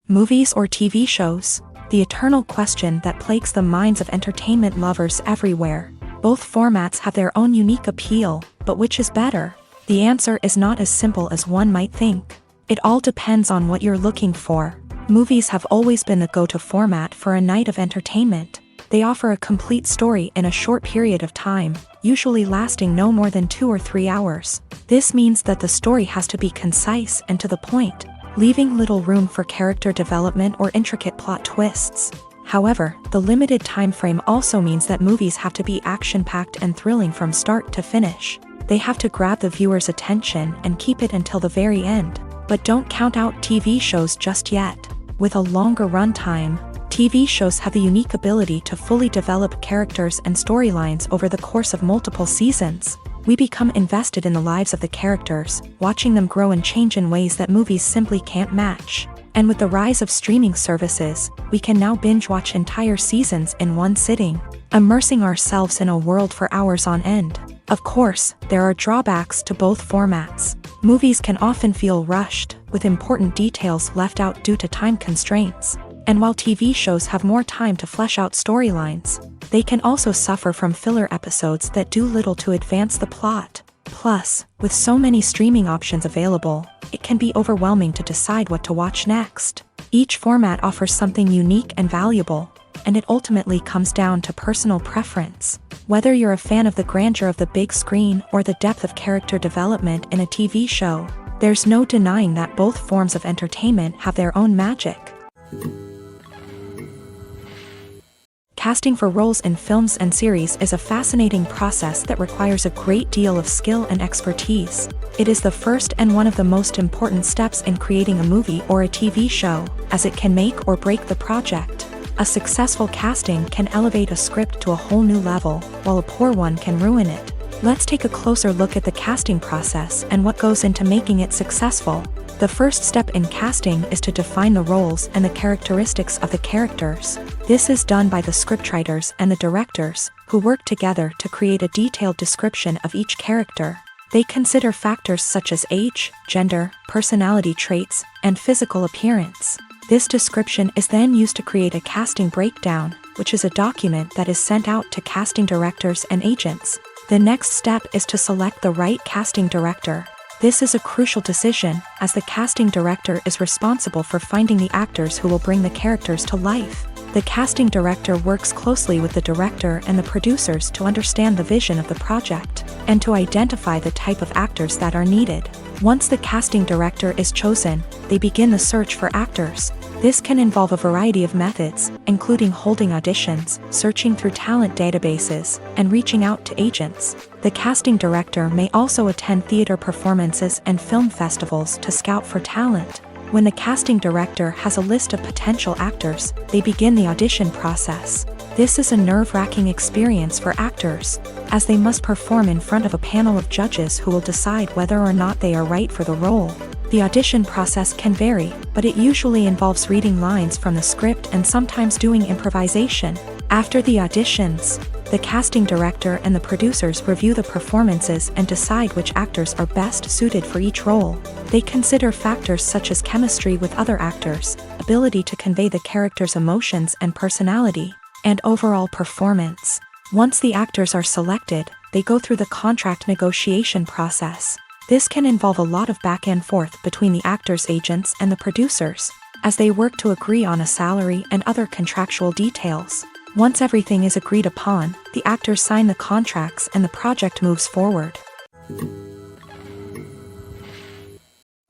Movies or TV shows? The eternal question that plagues the minds of entertainment lovers everywhere. Both formats have their own unique appeal, but which is better? The answer is not as simple as one might think. It all depends on what you're looking for. Movies have always been the go-to format for a night of entertainment. They offer a complete story in a short period of time, usually lasting no more than 2 or 3 hours. This means that the story has to be concise and to the point, leaving little room for character development or intricate plot twists. However, the limited time frame also means that movies have to be action-packed and thrilling from start to finish. They have to grab the viewer's attention and keep it until the very end. But don't count out TV shows just yet. With a longer runtime, TV shows have the unique ability to fully develop characters and storylines over the course of multiple seasons. We become invested in the lives of the characters, watching them grow and change in ways that movies simply can't match. And with the rise of streaming services, we can now binge-watch entire seasons in one sitting, immersing ourselves in a world for hours on end. Of course, there are drawbacks to both formats. Movies can often feel rushed, with important details left out due to time constraints. And while TV shows have more time to flesh out storylines, they can also suffer from filler episodes that do little to advance the plot. Plus, with so many streaming options available, it can be overwhelming to decide what to watch next. Each format offers something unique and valuable. and it ultimately comes down to personal preference. Whether you're a fan of the grandeur of the big screen or the depth of character development in a TV show, there's no denying that both forms of entertainment have their own magic. Casting for roles in films and series is a fascinating process that requires a great deal of skill and expertise. It is the first and one of the most important steps in creating a movie or a TV show, as it can make or break the project. A successful casting can elevate a script to a whole new level, while a poor one can ruin it. Let's take a closer look at the casting process and what goes into making it successful. The first step in casting is to define the roles and the characteristics of the characters. This is done by the scriptwriters and the directors, who work together to create a detailed description of each character. They consider factors such as age, gender, personality traits, and physical appearance. This description is then used to create a casting breakdown, which is a document that is sent out to casting directors and agents. The next step is to select the right casting director. This is a crucial decision, as the casting director is responsible for finding the actors who will bring the characters to life. The casting director works closely with the director and the producers to understand the vision of the project, and to identify the type of actors that are needed. Once the casting director is chosen, they begin the search for actors. This can involve a variety of methods, including holding auditions, searching through talent databases, and reaching out to agents. The casting director may also attend theater performances and film festivals to scout for talent. When the casting director has a list of potential actors, they begin the audition process. This is a nerve-wracking experience for actors, as they must perform in front of a panel of judges who will decide whether or not they are right for the role. The audition process can vary, but it usually involves reading lines from the script and sometimes doing improvisation. After the auditions, the casting director and the producers review the performances and decide which actors are best suited for each role. They consider factors such as chemistry with other actors, ability to convey the character's emotions and personality, and overall performance. Once the actors are selected, they go through the contract negotiation process. This can involve a lot of back and forth between the actors' agents and the producers, as they work to agree on a salary and other contractual details. Once everything is agreed upon, the actors sign the contracts and the project moves forward.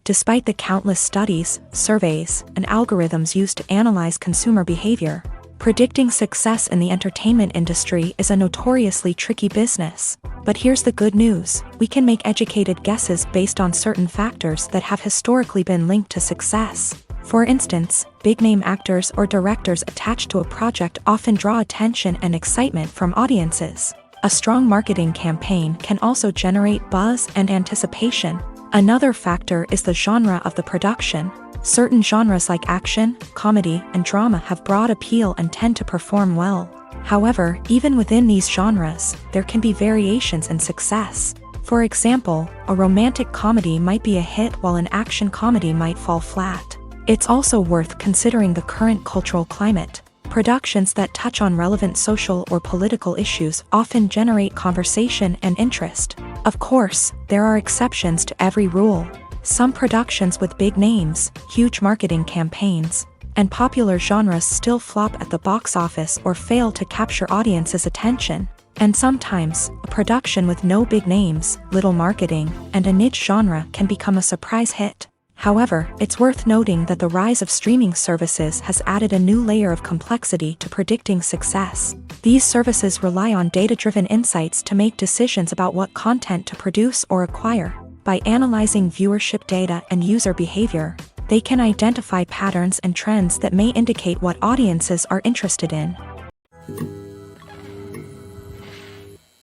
Despite the countless studies, surveys, and algorithms used to analyze consumer behavior, predicting success in the entertainment industry is a notoriously tricky business. But here's the good news: we can make educated guesses based on certain factors that have historically been linked to success. For instance, big-name actors or directors attached to a project often draw attention and excitement from audiences. A strong marketing campaign can also generate buzz and anticipation. Another factor is the genre of the production. Certain genres like action, comedy, and drama have broad appeal and tend to perform well. However, even within these genres, there can be variations in success. For example, a romantic comedy might be a hit while an action comedy might fall flat. It's also worth considering the current cultural climate. Productions that touch on relevant social or political issues often generate conversation and interest. Of course, there are exceptions to every rule. Some productions with big names, huge marketing campaigns, and popular genres still flop at the box office or fail to capture audiences' attention. And sometimes, a production with no big names, little marketing, and a niche genre can become a surprise hit. However, it's worth noting that the rise of streaming services has added a new layer of complexity to predicting success. These services rely on data-driven insights to make decisions about what content to produce or acquire. By analyzing viewership data and user behavior, they can identify patterns and trends that may indicate what audiences are interested in.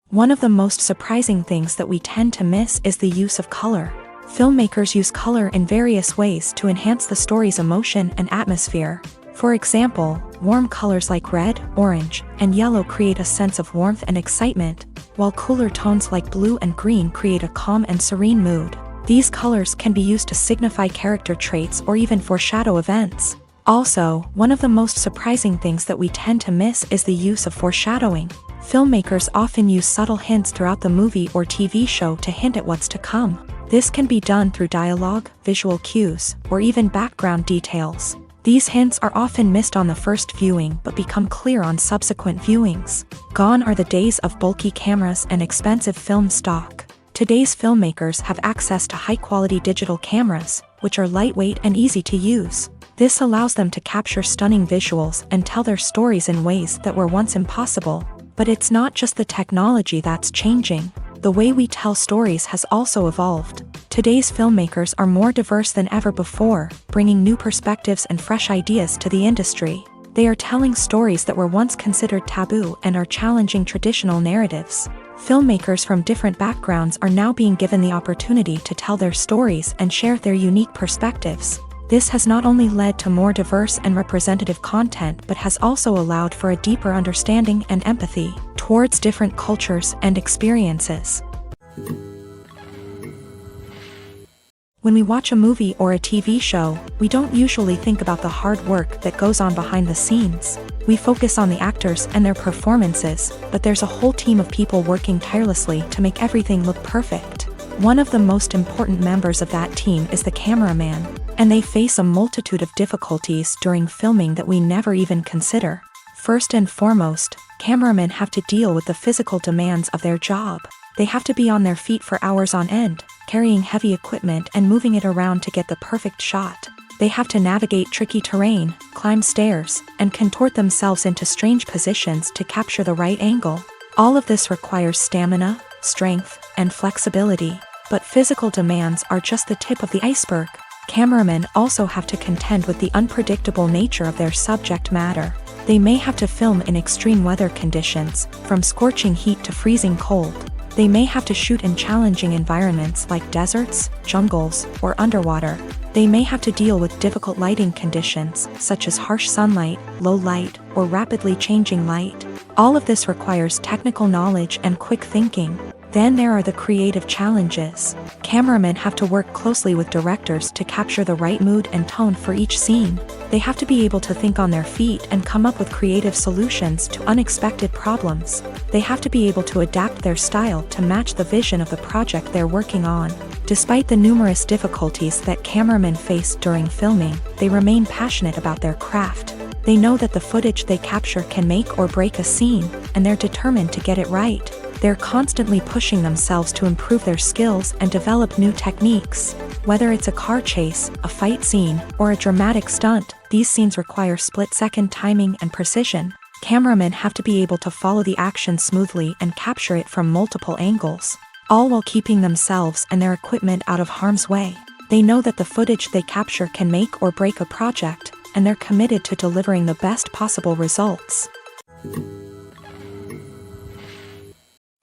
One of the most surprising things that we tend to miss is the use of color. Filmmakers use color in various ways to enhance the story's emotion and atmosphere. For example, warm colors like red, orange, and yellow create a sense of warmth and excitement, while cooler tones like blue and green create a calm and serene mood. These colors can be used to signify character traits or even foreshadow events. Also, one of the most surprising things that we tend to miss is the use of foreshadowing. Filmmakers often use subtle hints throughout the movie or TV show to hint at what's to come. This can be done through dialogue, visual cues, or even background details. These hints are often missed on the first viewing but become clear on subsequent viewings. Gone are the days of bulky cameras and expensive film stock. Today's filmmakers have access to high-quality digital cameras, which are lightweight and easy to use. This allows them to capture stunning visuals and tell their stories in ways that were once impossible. But it's not just the technology that's changing. The way we tell stories has also evolved. Today's filmmakers are more diverse than ever before, bringing new perspectives and fresh ideas to the industry. They are telling stories that were once considered taboo and are challenging traditional narratives. Filmmakers from different backgrounds are now being given the opportunity to tell their stories and share their unique perspectives. This has not only led to more diverse and representative content but has also allowed for a deeper understanding and empathy towards different cultures and experiences. When we watch a movie or a TV show, we don't usually think about the hard work that goes on behind the scenes. We focus on the actors and their performances, but there's a whole team of people working tirelessly to make everything look perfect. One of the most important members of that team is the cameraman, and they face a multitude of difficulties during filming that we never even consider. First and foremost, cameramen have to deal with the physical demands of their job. They have to be on their feet for hours on end, carrying heavy equipment and moving it around to get the perfect shot. They have to navigate tricky terrain, climb stairs, and contort themselves into strange positions to capture the right angle. All of this requires stamina, strength, and flexibility. But physical demands are just the tip of the iceberg. Cameramen also have to contend with the unpredictable nature of their subject matter. They may have to film in extreme weather conditions, from scorching heat to freezing cold. They may have to shoot in challenging environments like deserts, jungles, or underwater. They may have to deal with difficult lighting conditions, such as harsh sunlight, low light, or rapidly changing light. All of this requires technical knowledge and quick thinking. Then there are the creative challenges. Cameramen have to work closely with directors to capture the right mood and tone for each scene. They have to be able to think on their feet and come up with creative solutions to unexpected problems. They have to be able to adapt their style to match the vision of the project they're working on. Despite the numerous difficulties that cameramen face during filming, they remain passionate about their craft. They know that the footage they capture can make or break a scene, and they're determined to get it right. They're constantly pushing themselves to improve their skills and develop new techniques. Whether it's a car chase, a fight scene, or a dramatic stunt, these scenes require split-second timing and precision. Cameramen have to be able to follow the action smoothly and capture it from multiple angles, all while keeping themselves and their equipment out of harm's way. They know that the footage they capture can make or break a project, and they're committed to delivering the best possible results.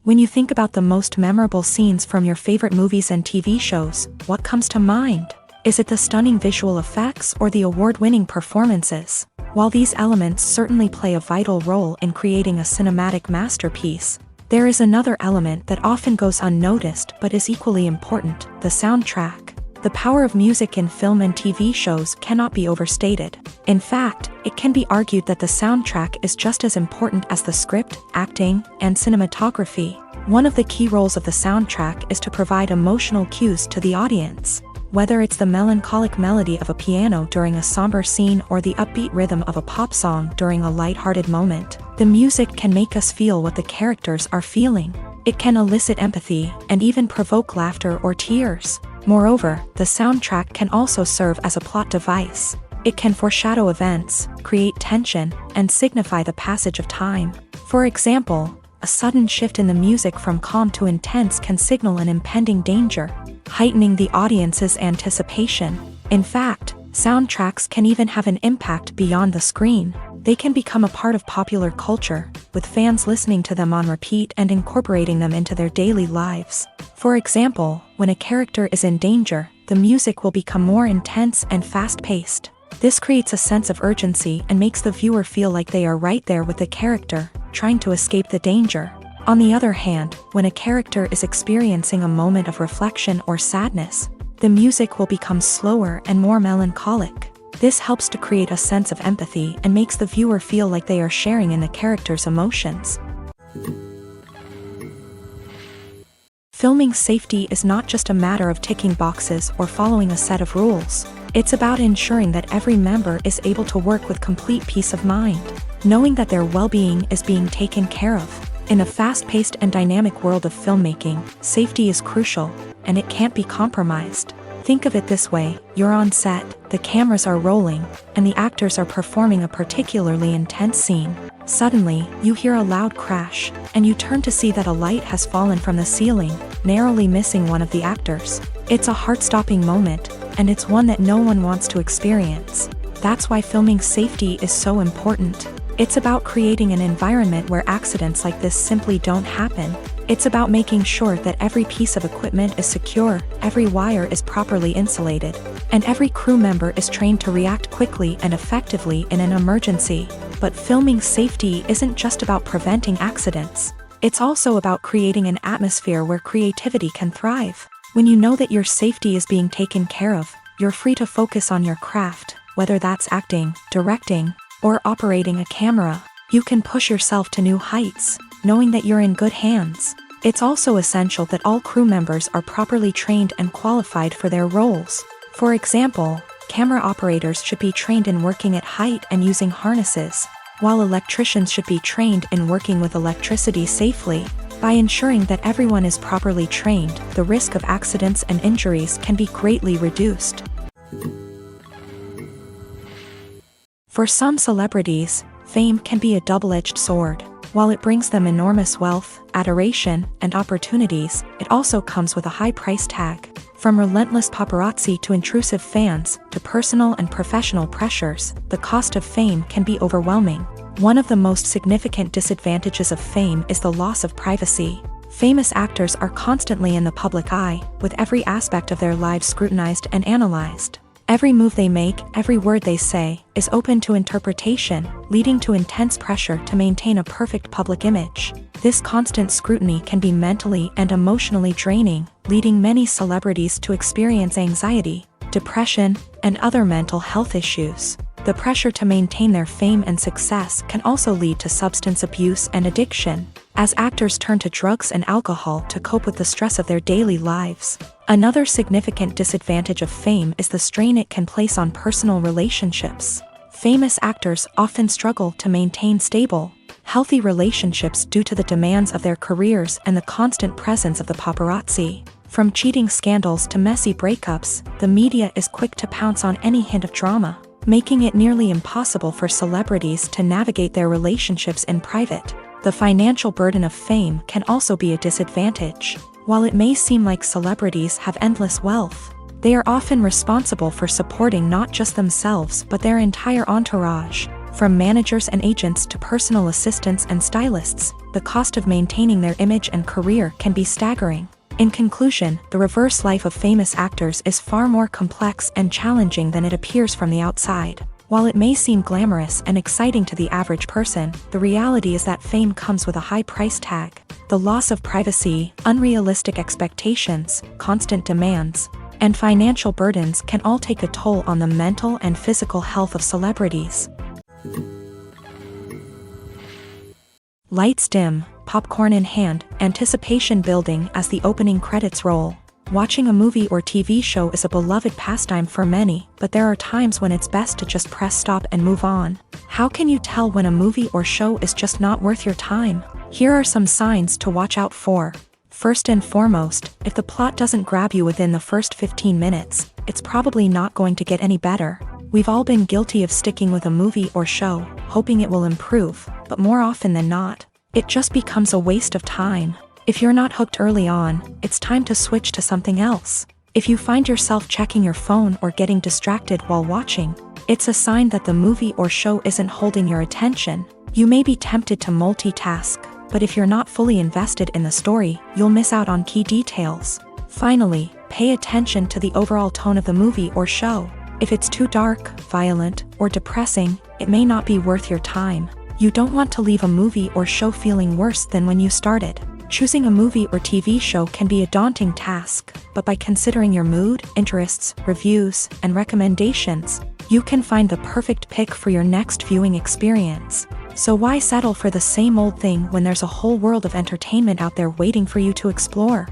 When you think about the most memorable scenes from your favorite movies and TV shows, what comes to mind? Is it the stunning visual effects or the award-winning performances? While these elements certainly play a vital role in creating a cinematic masterpiece, there is another element that often goes unnoticed but is equally important: the soundtrack. The power of music in film and TV shows cannot be overstated. In fact, it can be argued that the soundtrack is just as important as the script, acting, and cinematography. One of the key roles of the soundtrack is to provide emotional cues to the audience. Whether it's the melancholic melody of a piano during a somber scene or the upbeat rhythm of a pop song during a lighthearted moment, the music can make us feel what the characters are feeling. It can elicit empathy and even provoke laughter or tears. Moreover, the soundtrack can also serve as a plot device. It can foreshadow events, create tension, and signify the passage of time. For example, a sudden shift in the music from calm to intense can signal an impending danger, heightening the audience's anticipation. In fact, soundtracks can even have an impact beyond the screen. They can become a part of popular culture, with fans listening to them on repeat and incorporating them into their daily lives. For example, when a character is in danger, the music will become more intense and fast-paced. This creates a sense of urgency and makes the viewer feel like they are right there with the character, trying to escape the danger. On the other hand, when a character is experiencing a moment of reflection or sadness, the music will become slower and more melancholic. This helps to create a sense of empathy and makes the viewer feel like they are sharing in the character's emotions. Filming safety is not just a matter of ticking boxes or following a set of rules. It's about ensuring that every member is able to work with complete peace of mind, knowing that their well-being is being taken care of. In a fast-paced and dynamic world of filmmaking, safety is crucial, and it can't be compromised. Think of it this way: you're on set, the cameras are rolling, and the actors are performing a particularly intense scene. Suddenly, you hear a loud crash, and you turn to see that a light has fallen from the ceiling, narrowly missing one of the actors. It's a heart-stopping moment, and it's one that no one wants to experience. That's why filming safety is so important. It's about creating an environment where accidents like this simply don't happen. It's about making sure that every piece of equipment is secure, every wire is properly insulated, and every crew member is trained to react quickly and effectively in an emergency. But filming safety isn't just about preventing accidents. It's also about creating an atmosphere where creativity can thrive. When you know that your safety is being taken care of, you're free to focus on your craft, whether that's acting, directing, or operating a camera. You can push yourself to new heights, knowing that you're in good hands. It's also essential that all crew members are properly trained and qualified for their roles. For example, camera operators should be trained in working at height and using harnesses, while electricians should be trained in working with electricity safely. By ensuring that everyone is properly trained, the risk of accidents and injuries can be greatly reduced. For some celebrities, fame can be a double-edged sword. While it brings them enormous wealth, adoration, and opportunities, it also comes with a high price tag. From relentless paparazzi to intrusive fans, to personal and professional pressures, the cost of fame can be overwhelming. One of the most significant disadvantages of fame is the loss of privacy. Famous actors are constantly in the public eye, with every aspect of their lives scrutinized and analyzed. Every move they make, every word they say, is open to interpretation, leading to intense pressure to maintain a perfect public image. This constant scrutiny can be mentally and emotionally draining, leading many celebrities to experience anxiety, depression, and other mental health issues. The pressure to maintain their fame and success can also lead to substance abuse and addiction, as actors turn to drugs and alcohol to cope with the stress of their daily lives. Another significant disadvantage of fame is the strain it can place on personal relationships. Famous actors often struggle to maintain stable, healthy relationships due to the demands of their careers and the constant presence of the paparazzi. From cheating scandals to messy breakups, the media is quick to pounce on any hint of drama, making it nearly impossible for celebrities to navigate their relationships in private. The financial burden of fame can also be a disadvantage. While it may seem like celebrities have endless wealth, they are often responsible for supporting not just themselves but their entire entourage. From managers and agents to personal assistants and stylists, the cost of maintaining their image and career can be staggering. In conclusion, the reverse life of famous actors is far more complex and challenging than it appears from the outside. While it may seem glamorous and exciting to the average person, the reality is that fame comes with a high price tag. The loss of privacy, unrealistic expectations, constant demands, and financial burdens can all take a toll on the mental and physical health of celebrities. Lights dim, popcorn in hand, anticipation building as the opening credits roll. Watching a movie or TV show is a beloved pastime for many, but there are times when it's best to just press stop and move on. How can you tell when a movie or show is just not worth your time? Here are some signs to watch out for. First and foremost, if the plot doesn't grab you within the first 15 minutes, it's probably not going to get any better. We've all been guilty of sticking with a movie or show, hoping it will improve, but more often than not, it just becomes a waste of time. If you're not hooked early on, it's time to switch to something else. If you find yourself checking your phone or getting distracted while watching, it's a sign that the movie or show isn't holding your attention. You may be tempted to multitask, but if you're not fully invested in the story, you'll miss out on key details. Finally, pay attention to the overall tone of the movie or show. If it's too dark, violent, or depressing, it may not be worth your time. You don't want to leave a movie or show feeling worse than when you started. Choosing a movie or TV show can be a daunting task, but by considering your mood, interests, reviews, and recommendations, you can find the perfect pick for your next viewing experience. So why settle for the same old thing when there's a whole world of entertainment out there waiting for you to explore?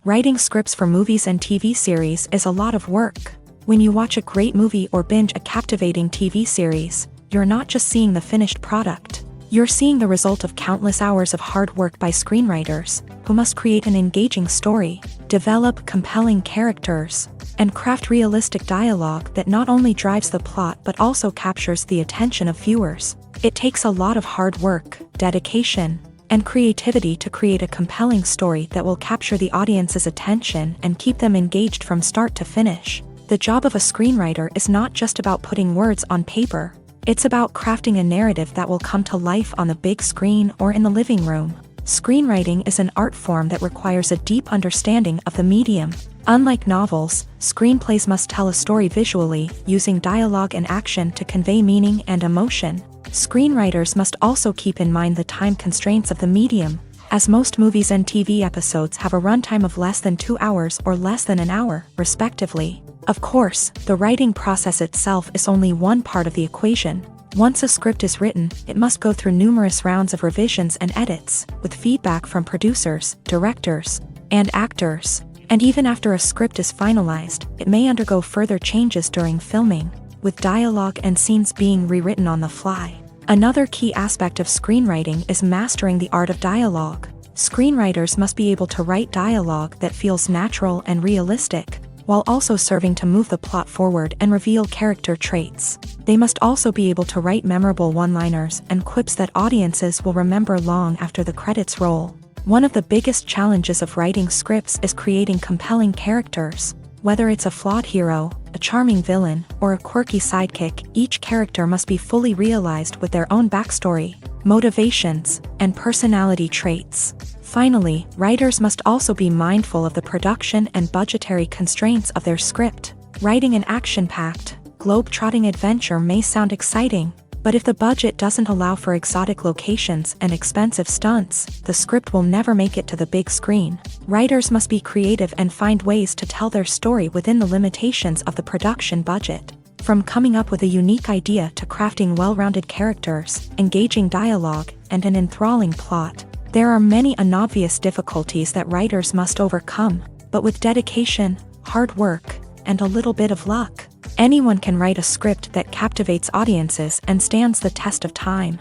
Writing scripts for movies and TV series is a lot of work. When you watch a great movie or binge a captivating TV series, you're not just seeing the finished product. You're seeing the result of countless hours of hard work by screenwriters, who must create an engaging story, develop compelling characters, and craft realistic dialogue that not only drives the plot but also captures the attention of viewers. It takes a lot of hard work, dedication, and creativity to create a compelling story that will capture the audience's attention and keep them engaged from start to finish. The job of a screenwriter is not just about putting words on paper. It's about crafting a narrative that will come to life on the big screen or in the living room. Screenwriting is an art form that requires a deep understanding of the medium. Unlike novels, screenplays must tell a story visually, using dialogue and action to convey meaning and emotion. Screenwriters must also keep in mind the time constraints of the medium, as most movies and TV episodes have a runtime of less than 2 hours or less than an hour, respectively. Of course, the writing process itself is only one part of the equation. Once a script is written, it must go through numerous rounds of revisions and edits, with feedback from producers, directors, and actors. And even after a script is finalized, it may undergo further changes during filming, with dialogue and scenes being rewritten on the fly. Another key aspect of screenwriting is mastering the art of dialogue. Screenwriters must be able to write dialogue that feels natural and realistic, while also serving to move the plot forward and reveal character traits. They must also be able to write memorable one-liners and quips that audiences will remember long after the credits roll. One of the biggest challenges of writing scripts is creating compelling characters. Whether it's a flawed hero, a charming villain, or a quirky sidekick, each character must be fully realized with their own backstory, motivations, and personality traits. Finally, writers must also be mindful of the production and budgetary constraints of their script. Writing an action-packed, globe-trotting adventure may sound exciting, but if the budget doesn't allow for exotic locations and expensive stunts, the script will never make it to the big screen. Writers must be creative and find ways to tell their story within the limitations of the production budget. From coming up with a unique idea to crafting well-rounded characters, engaging dialogue, and an enthralling plot, there are many unobvious difficulties that writers must overcome, but with dedication, hard work, and a little bit of luck, anyone can write a script that captivates audiences and stands the test of time.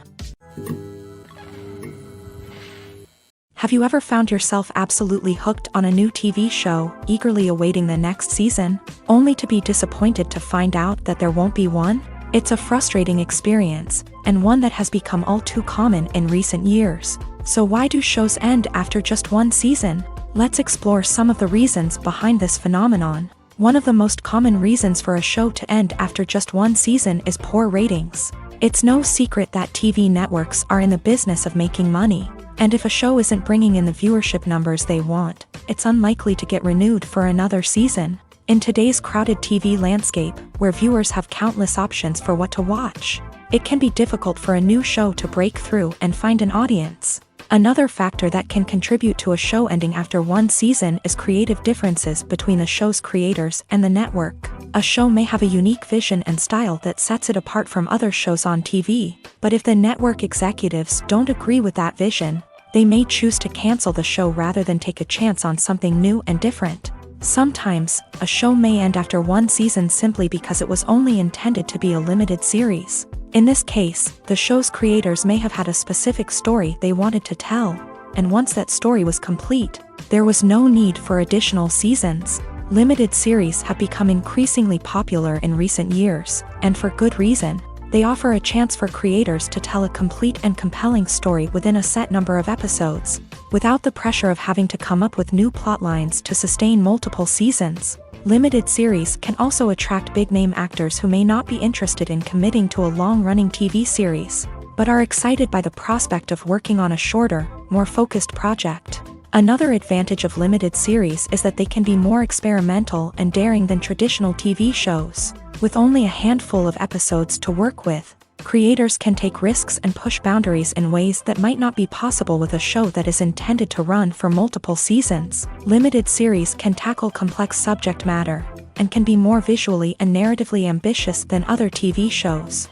Have you ever found yourself absolutely hooked on a new TV show, eagerly awaiting the next season, only to be disappointed to find out that there won't be one? It's a frustrating experience, and one that has become all too common in recent years. So why do shows end after just one season? Let's explore some of the reasons behind this phenomenon. One of the most common reasons for a show to end after just one season is poor ratings. It's no secret that TV networks are in the business of making money, and if a show isn't bringing in the viewership numbers they want, it's unlikely to get renewed for another season. In today's crowded TV landscape, where viewers have countless options for what to watch, it can be difficult for a new show to break through and find an audience. Another factor that can contribute to a show ending after one season is creative differences between the show's creators and the network. A show may have a unique vision and style that sets it apart from other shows on TV, but if the network executives don't agree with that vision, they may choose to cancel the show rather than take a chance on something new and different. Sometimes, a show may end after one season simply because it was only intended to be a limited series. In this case, the show's creators may have had a specific story they wanted to tell, and once that story was complete, there was no need for additional seasons. Limited series have become increasingly popular in recent years, and for good reason. They offer a chance for creators to tell a complete and compelling story within a set number of episodes, without the pressure of having to come up with new plotlines to sustain multiple seasons. Limited series can also attract big-name actors who may not be interested in committing to a long-running TV series, but are excited by the prospect of working on a shorter, more focused project. Another advantage of limited series is that they can be more experimental and daring than traditional TV shows. With only a handful of episodes to work with, creators can take risks and push boundaries in ways that might not be possible with a show that is intended to run for multiple seasons. Limited series can tackle complex subject matter, and can be more visually and narratively ambitious than other TV shows.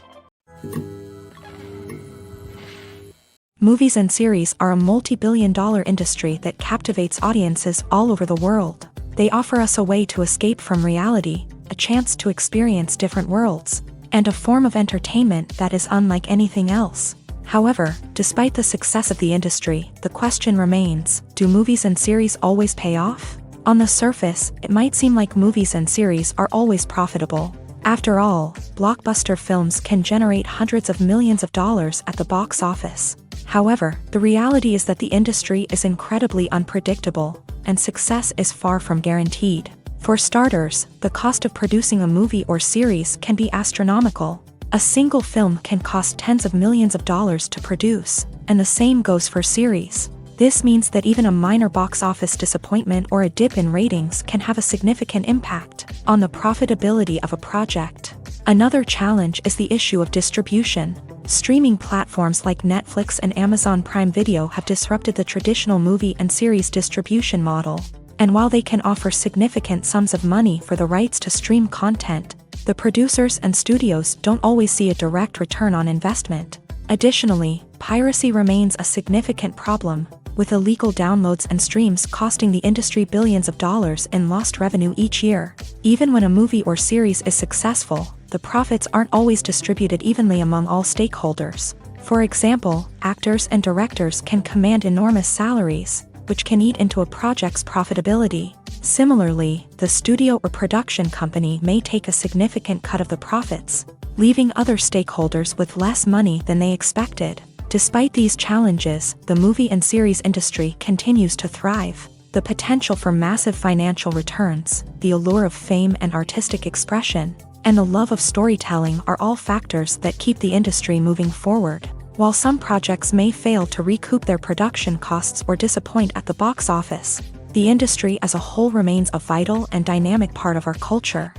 Movies and series are a multi-billion-dollar industry that captivates audiences all over the world. They offer us a way to escape from reality, a chance to experience different worlds, and a form of entertainment that is unlike anything else. However, despite the success of the industry, the question remains, do movies and series always pay off? On the surface, it might seem like movies and series are always profitable. After all, blockbuster films can generate hundreds of millions of dollars at the box office. However, the reality is that the industry is incredibly unpredictable, and success is far from guaranteed. For starters, the cost of producing a movie or series can be astronomical. A single film can cost tens of millions of dollars to produce, and the same goes for series. This means that even a minor box office disappointment or a dip in ratings can have a significant impact on the profitability of a project. Another challenge is the issue of distribution. Streaming platforms like Netflix and Amazon Prime Video have disrupted the traditional movie and series distribution model. And while they can offer significant sums of money for the rights to stream content, the producers and studios don't always see a direct return on investment. Additionally, piracy remains a significant problem, with illegal downloads and streams costing the industry billions of dollars in lost revenue each year. Even when a movie or series is successful, the profits aren't always distributed evenly among all stakeholders. For example, actors and directors can command enormous salaries, which can eat into a project's profitability. Similarly, the studio or production company may take a significant cut of the profits, leaving other stakeholders with less money than they expected. Despite these challenges, the movie and series industry continues to thrive. The potential for massive financial returns, the allure of fame and artistic expression, and the love of storytelling are all factors that keep the industry moving forward. While some projects may fail to recoup their production costs or disappoint at the box office, the industry as a whole remains a vital and dynamic part of our culture.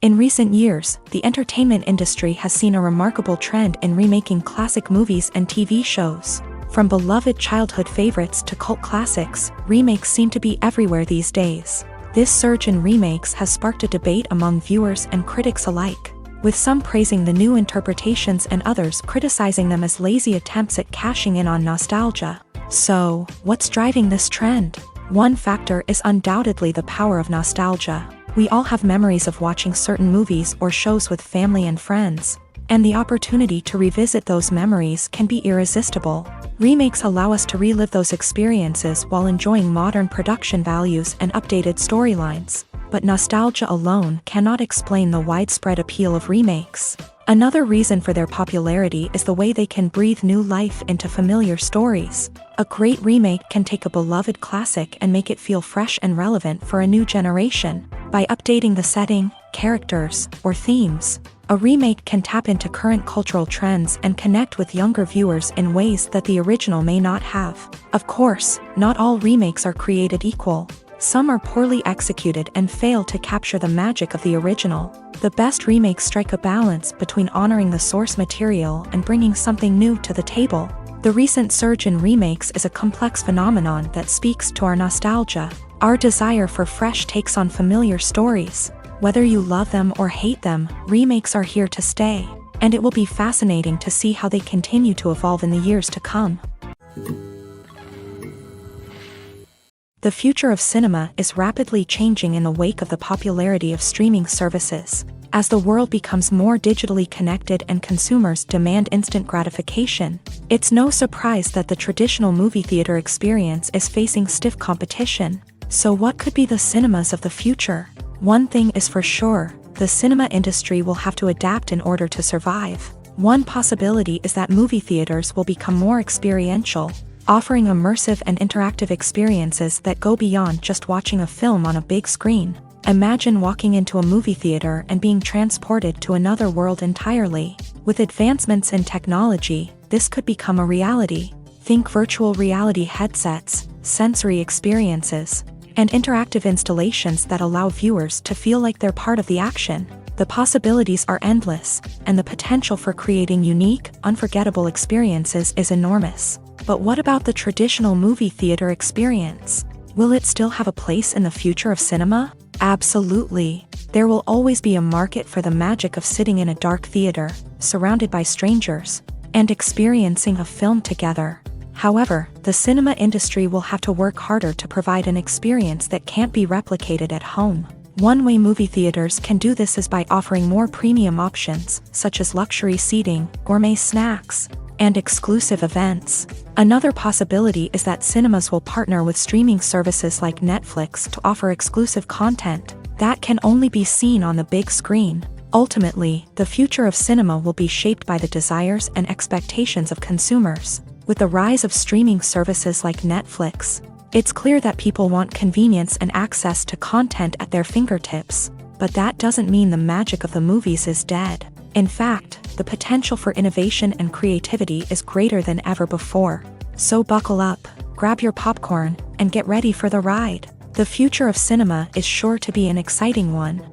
In recent years, the entertainment industry has seen a remarkable trend in remaking classic movies and TV shows. From beloved childhood favorites to cult classics, remakes seem to be everywhere these days. This surge in remakes has sparked a debate among viewers and critics alike, with some praising the new interpretations and others criticizing them as lazy attempts at cashing in on nostalgia. So, what's driving this trend? One factor is undoubtedly the power of nostalgia. We all have memories of watching certain movies or shows with family and friends, and the opportunity to revisit those memories can be irresistible. Remakes allow us to relive those experiences while enjoying modern production values and updated storylines. But nostalgia alone cannot explain the widespread appeal of remakes. Another reason for their popularity is the way they can breathe new life into familiar stories. A great remake can take a beloved classic and make it feel fresh and relevant for a new generation. By updating the setting, characters, or themes, a remake can tap into current cultural trends and connect with younger viewers in ways that the original may not have. Of course, not all remakes are created equal. Some are poorly executed and fail to capture the magic of the original. The best remakes strike a balance between honoring the source material and bringing something new to the table. The recent surge in remakes is a complex phenomenon that speaks to our nostalgia, our desire for fresh takes on familiar stories. Whether you love them or hate them, remakes are here to stay, and it will be fascinating to see how they continue to evolve in the years to come. The future of cinema is rapidly changing in the wake of the popularity of streaming services. As the world becomes more digitally connected and consumers demand instant gratification, it's no surprise that the traditional movie theater experience is facing stiff competition. So what could be the cinemas of the future? One thing is for sure, the cinema industry will have to adapt in order to survive. One possibility is that movie theaters will become more experiential, offering immersive and interactive experiences that go beyond just watching a film on a big screen. Imagine walking into a movie theater and being transported to another world entirely. With advancements in technology, this could become a reality. Think virtual reality headsets, sensory experiences, and interactive installations that allow viewers to feel like they're part of the action. The possibilities are endless, and the potential for creating unique, unforgettable experiences is enormous. But what about the traditional movie theater experience? Will it still have a place in the future of cinema? Absolutely. There will always be a market for the magic of sitting in a dark theater, surrounded by strangers, and experiencing a film together. However, the cinema industry will have to work harder to provide an experience that can't be replicated at home. One way movie theaters can do this is by offering more premium options, such as luxury seating, gourmet snacks, and exclusive events. Another possibility is that cinemas will partner with streaming services like Netflix to offer exclusive content that can only be seen on the big screen. Ultimately, the future of cinema will be shaped by the desires and expectations of consumers. With the rise of streaming services like Netflix, it's clear that people want convenience and access to content at their fingertips. But that doesn't mean the magic of the movies is dead. In fact, the potential for innovation and creativity is greater than ever before. So buckle up, grab your popcorn, and get ready for the ride. The future of cinema is sure to be an exciting one.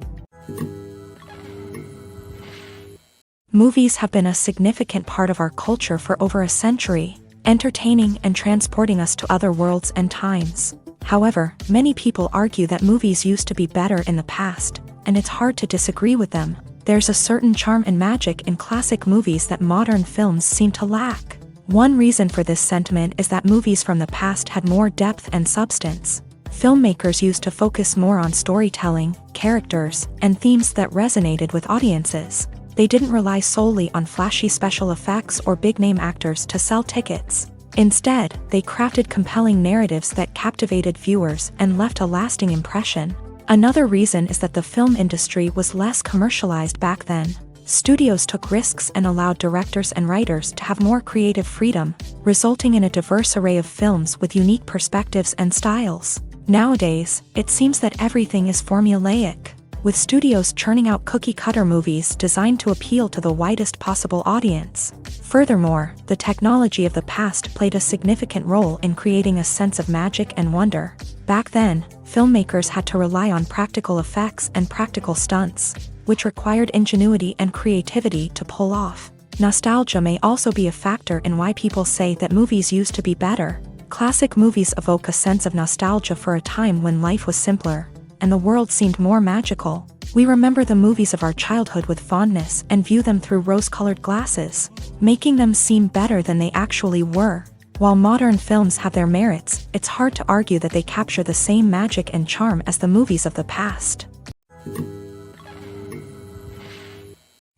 Movies have been a significant part of our culture for over a century, entertaining and transporting us to other worlds and times. However, many people argue that movies used to be better in the past, and it's hard to disagree with them. There's a certain charm and magic in classic movies that modern films seem to lack. One reason for this sentiment is that movies from the past had more depth and substance. Filmmakers used to focus more on storytelling, characters, and themes that resonated with audiences. They didn't rely solely on flashy special effects or big-name actors to sell tickets. Instead, they crafted compelling narratives that captivated viewers and left a lasting impression. Another reason is that the film industry was less commercialized back then. Studios took risks and allowed directors and writers to have more creative freedom, resulting in a diverse array of films with unique perspectives and styles. Nowadays, it seems that everything is formulaic, with studios churning out cookie-cutter movies designed to appeal to the widest possible audience. Furthermore, the technology of the past played a significant role in creating a sense of magic and wonder. Back then, filmmakers had to rely on practical effects and practical stunts, which required ingenuity and creativity to pull off. Nostalgia may also be a factor in why people say that movies used to be better. Classic movies evoke a sense of nostalgia for a time when life was simpler, and the world seemed more magical. We remember the movies of our childhood with fondness and view them through rose-colored glasses, making them seem better than they actually were. While modern films have their merits, it's hard to argue that they capture the same magic and charm as the movies of the past.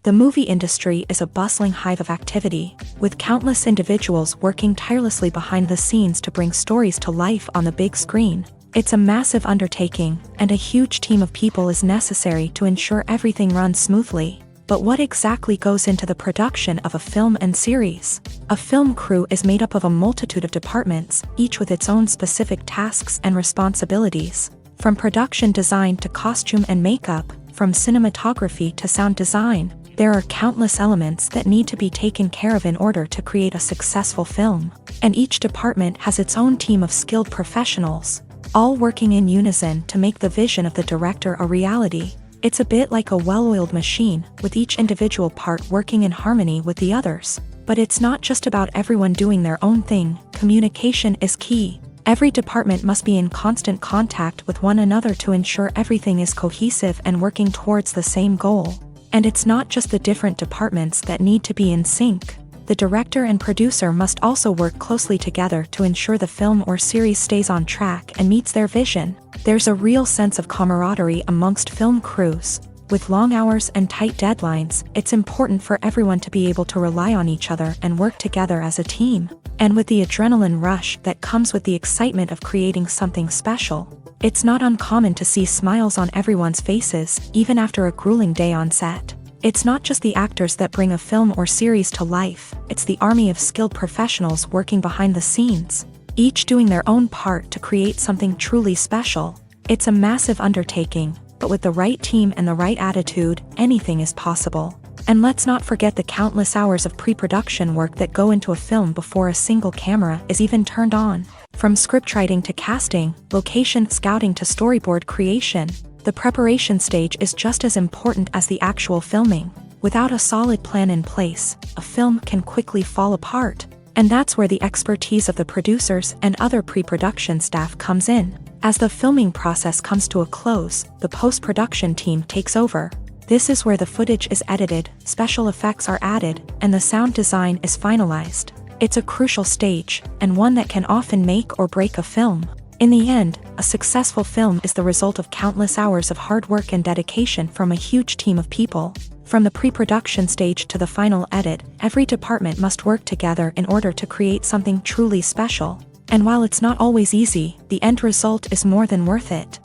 The movie industry is a bustling hive of activity, with countless individuals working tirelessly behind the scenes to bring stories to life on the big screen. It's a massive undertaking, and a huge team of people is necessary to ensure everything runs smoothly. But what exactly goes into the production of a film and series? A film crew is made up of a multitude of departments, each with its own specific tasks and responsibilities. From production design to costume and makeup, from cinematography to sound design, there are countless elements that need to be taken care of in order to create a successful film. And each department has its own team of skilled professionals, all working in unison to make the vision of the director a reality. It's a bit like a well-oiled machine, with each individual part working in harmony with the others. But it's not just about everyone doing their own thing. Communication is key. Every department must be in constant contact with one another to ensure everything is cohesive and working towards the same goal. And it's not just the different departments that need to be in sync. The director and producer must also work closely together to ensure the film or series stays on track and meets their vision. There's a real sense of camaraderie amongst film crews. With long hours and tight deadlines, it's important for everyone to be able to rely on each other and work together as a team. And with the adrenaline rush that comes with the excitement of creating something special, it's not uncommon to see smiles on everyone's faces, even after a grueling day on set. It's not just the actors that bring a film or series to life, it's the army of skilled professionals working behind the scenes, each doing their own part to create something truly special. It's a massive undertaking, but with the right team and the right attitude, anything is possible. And let's not forget the countless hours of pre-production work that go into a film before a single camera is even turned on. From scriptwriting to casting, location scouting to storyboard creation, the preparation stage is just as important as the actual filming. Without a solid plan in place, a film can quickly fall apart. And that's where the expertise of the producers and other pre-production staff comes in. As the filming process comes to a close, the post-production team takes over. This is where the footage is edited, special effects are added, and the sound design is finalized. It's a crucial stage, and one that can often make or break a film. In the end, a successful film is the result of countless hours of hard work and dedication from a huge team of people. From the pre-production stage to the final edit, every department must work together in order to create something truly special. And while it's not always easy, the end result is more than worth it.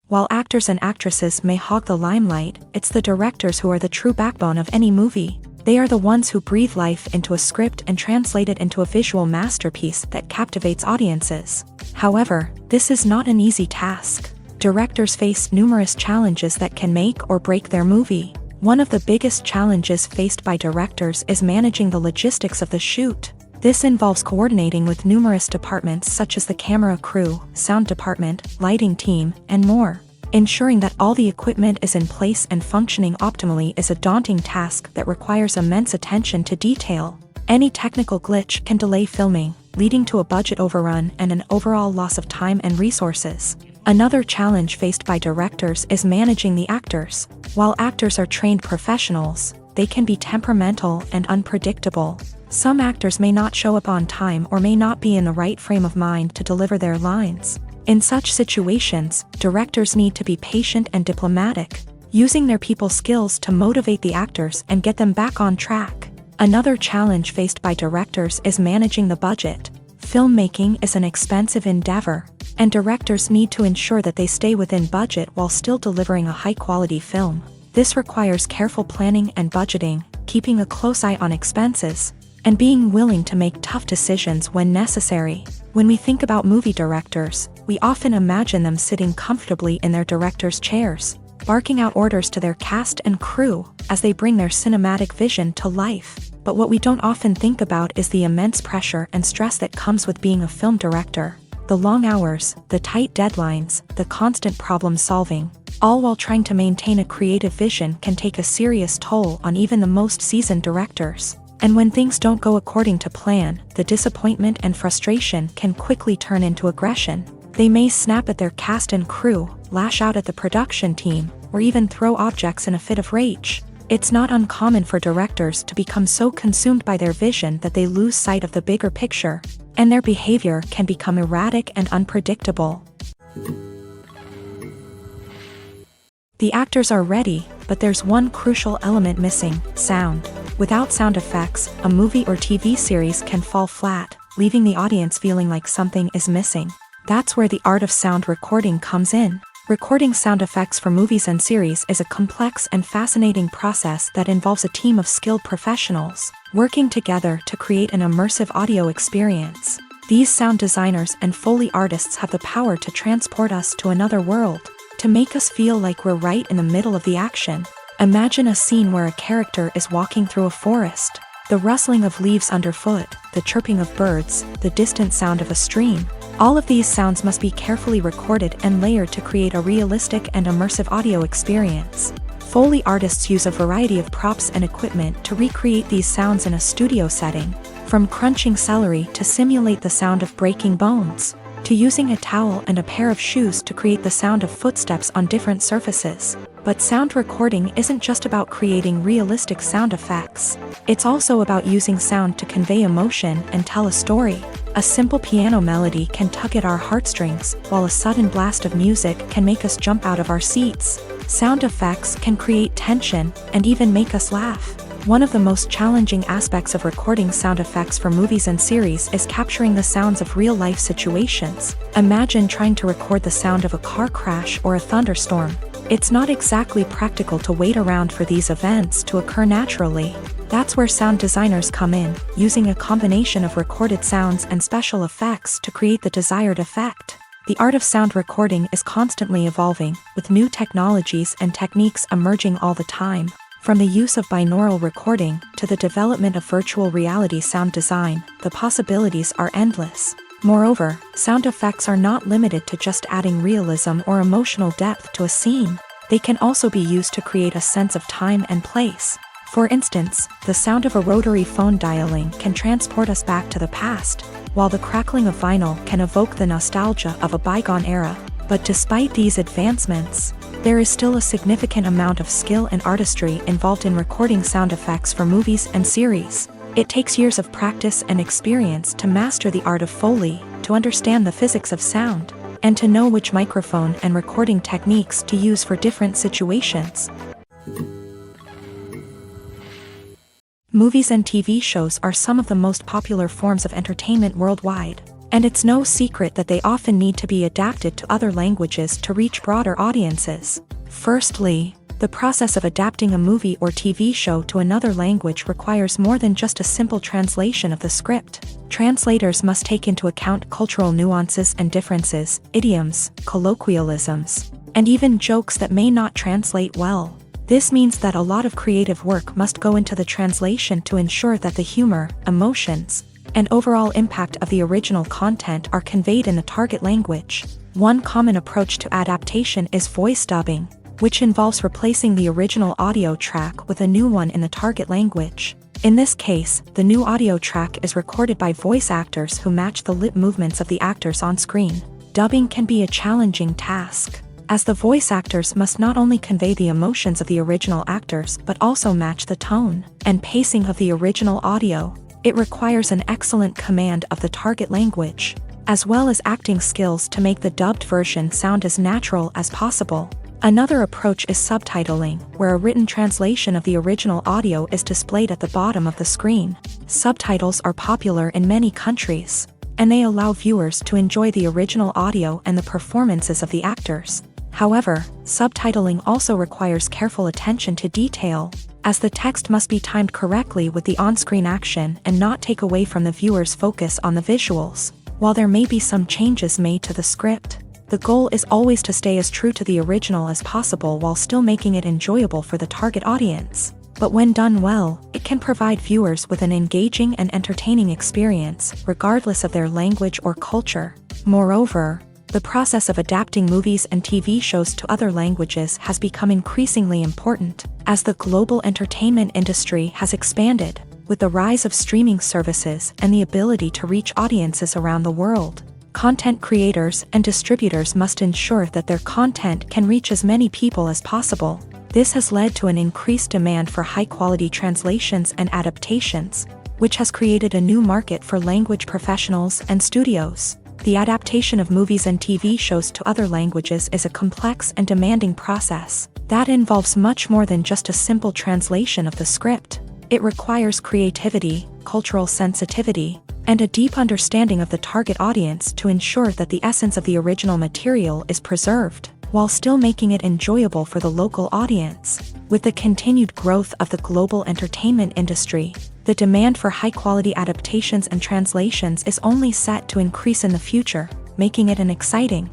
While actors and actresses may hog the limelight, it's the directors who are the true backbone of any movie. They are the ones who breathe life into a script and translate it into a visual masterpiece that captivates audiences. However, this is not an easy task. Directors face numerous challenges that can make or break their movie. One of the biggest challenges faced by directors is managing the logistics of the shoot. This involves coordinating with numerous departments such as the camera crew, sound department, lighting team, and more. Ensuring that all the equipment is in place and functioning optimally is a daunting task that requires immense attention to detail. Any technical glitch can delay filming, leading to a budget overrun and an overall loss of time and resources. Another challenge faced by directors is managing the actors. While actors are trained professionals, they can be temperamental and unpredictable. Some actors may not show up on time or may not be in the right frame of mind to deliver their lines. In such situations, directors need to be patient and diplomatic, using their people skills to motivate the actors and get them back on track. Another challenge faced by directors is managing the budget. Filmmaking is an expensive endeavor, and directors need to ensure that they stay within budget while still delivering a high-quality film. This requires careful planning and budgeting, keeping a close eye on expenses, and being willing to make tough decisions when necessary. When we think about movie directors, we often imagine them sitting comfortably in their director's chairs, barking out orders to their cast and crew as they bring their cinematic vision to life. But what we don't often think about is the immense pressure and stress that comes with being a film director. The long hours, the tight deadlines, the constant problem solving, all while trying to maintain a creative vision can take a serious toll on even the most seasoned directors. And when things don't go according to plan, the disappointment and frustration can quickly turn into aggression. They may snap at their cast and crew, lash out at the production team, or even throw objects in a fit of rage. It's not uncommon for directors to become so consumed by their vision that they lose sight of the bigger picture, and their behavior can become erratic and unpredictable. The actors are ready, but there's one crucial element missing: sound. Without sound effects, a movie or TV series can fall flat, leaving the audience feeling like something is missing. That's where the art of sound recording comes in. Recording sound effects for movies and series is a complex and fascinating process that involves a team of skilled professionals working together to create an immersive audio experience. These sound designers and Foley artists have the power to transport us to another world, to make us feel like we're right in the middle of the action. Imagine a scene where a character is walking through a forest. The rustling of leaves underfoot, the chirping of birds, the distant sound of a stream. All of these sounds must be carefully recorded and layered to create a realistic and immersive audio experience. Foley artists use a variety of props and equipment to recreate these sounds in a studio setting, from crunching celery to simulate the sound of breaking bones, to using a towel and a pair of shoes to create the sound of footsteps on different surfaces. But sound recording isn't just about creating realistic sound effects. It's also about using sound to convey emotion and tell a story. A simple piano melody can tug at our heartstrings, while a sudden blast of music can make us jump out of our seats. Sound effects can create tension and even make us laugh. One of the most challenging aspects of recording sound effects for movies and series is capturing the sounds of real-life situations. Imagine trying to record the sound of a car crash or a thunderstorm. It's not exactly practical to wait around for these events to occur naturally. That's where sound designers come in, using a combination of recorded sounds and special effects to create the desired effect. The art of sound recording is constantly evolving, with new technologies and techniques emerging all the time. From the use of binaural recording to the development of virtual reality sound design, the possibilities are endless. Moreover, sound effects are not limited to just adding realism or emotional depth to a scene. They can also be used to create a sense of time and place. For instance, the sound of a rotary phone dialing can transport us back to the past, while the crackling of vinyl can evoke the nostalgia of a bygone era. But despite these advancements, there is still a significant amount of skill and artistry involved in recording sound effects for movies and series. It takes years of practice and experience to master the art of Foley, to understand the physics of sound, and to know which microphone and recording techniques to use for different situations. Movies and TV shows are some of the most popular forms of entertainment worldwide, and it's no secret that they often need to be adapted to other languages to reach broader audiences. Firstly, the process of adapting a movie or TV show to another language requires more than just a simple translation of the script. Translators must take into account cultural nuances and differences, idioms, colloquialisms, and even jokes that may not translate well. This means that a lot of creative work must go into the translation to ensure that the humor, emotions, and overall impact of the original content are conveyed in the target language. One common approach to adaptation is voice dubbing, which involves replacing the original audio track with a new one in the target language. In this case, the new audio track is recorded by voice actors who match the lip movements of the actors on screen. Dubbing can be a challenging task, as the voice actors must not only convey the emotions of the original actors but also match the tone and pacing of the original audio. It requires an excellent command of the target language, as well as acting skills to make the dubbed version sound as natural as possible. Another approach is subtitling, where a written translation of the original audio is displayed at the bottom of the screen. Subtitles are popular in many countries, and they allow viewers to enjoy the original audio and the performances of the actors. However, subtitling also requires careful attention to detail, as the text must be timed correctly with the on-screen action and not take away from the viewer's focus on the visuals. While there may be some changes made to the script, the goal is always to stay as true to the original as possible while still making it enjoyable for the target audience. But when done well, it can provide viewers with an engaging and entertaining experience, regardless of their language or culture. Moreover, the process of adapting movies and TV shows to other languages has become increasingly important, as the global entertainment industry has expanded, with the rise of streaming services and the ability to reach audiences around the world. Content creators and distributors must ensure that their content can reach as many people as possible. This has led to an increased demand for high-quality translations and adaptations, which has created a new market for language professionals and studios. The adaptation of movies and TV shows to other languages is a complex and demanding process that involves much more than just a simple translation of the script. It requires creativity, cultural sensitivity, and a deep understanding of the target audience to ensure that the essence of the original material is preserved, while still making it enjoyable for the local audience. With the continued growth of the global entertainment industry, the demand for high-quality adaptations and translations is only set to increase in the future, making it an exciting.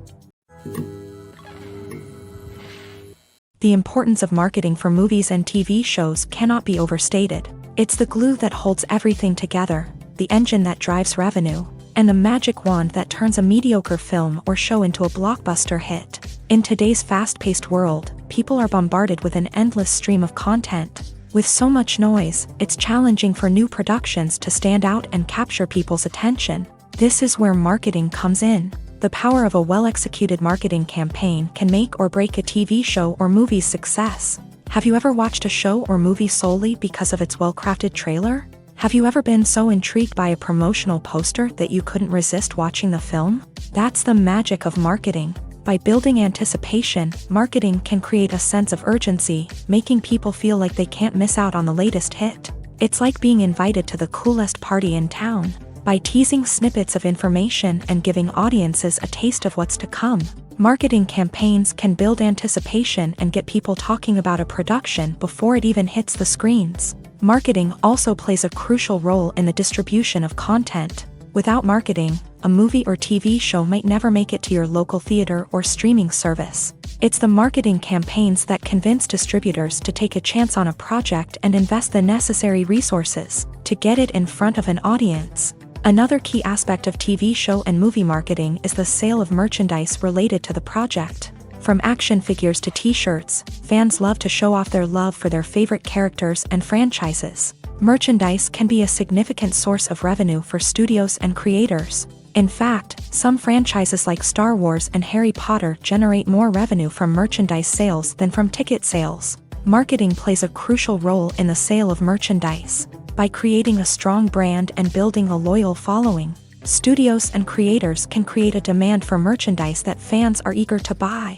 The importance of marketing for movies and TV shows cannot be overstated. It's the glue that holds everything together, the engine that drives revenue, and the magic wand that turns a mediocre film or show into a blockbuster hit. In today's fast-paced world, people are bombarded with an endless stream of content. With so much noise, it's challenging for new productions to stand out and capture people's attention. This is where marketing comes in. The power of a well-executed marketing campaign can make or break a TV show or movie's success. Have you ever watched a show or movie solely because of its well-crafted trailer? Have you ever been so intrigued by a promotional poster that you couldn't resist watching the film? That's the magic of marketing. By building anticipation, marketing can create a sense of urgency, making people feel like they can't miss out on the latest hit. It's like being invited to the coolest party in town. By teasing snippets of information and giving audiences a taste of what's to come, marketing campaigns can build anticipation and get people talking about a production before it even hits the screens. Marketing also plays a crucial role in the distribution of content. Without marketing, a movie or TV show might never make it to your local theater or streaming service. It's the marketing campaigns that convince distributors to take a chance on a project and invest the necessary resources to get it in front of an audience. Another key aspect of TV show and movie marketing is the sale of merchandise related to the project. From action figures to t-shirts, fans love to show off their love for their favorite characters and franchises. Merchandise can be a significant source of revenue for studios and creators. In fact, some franchises like Star Wars and Harry Potter generate more revenue from merchandise sales than from ticket sales. Marketing plays a crucial role in the sale of merchandise. By creating a strong brand and building a loyal following, studios and creators can create a demand for merchandise that fans are eager to buy.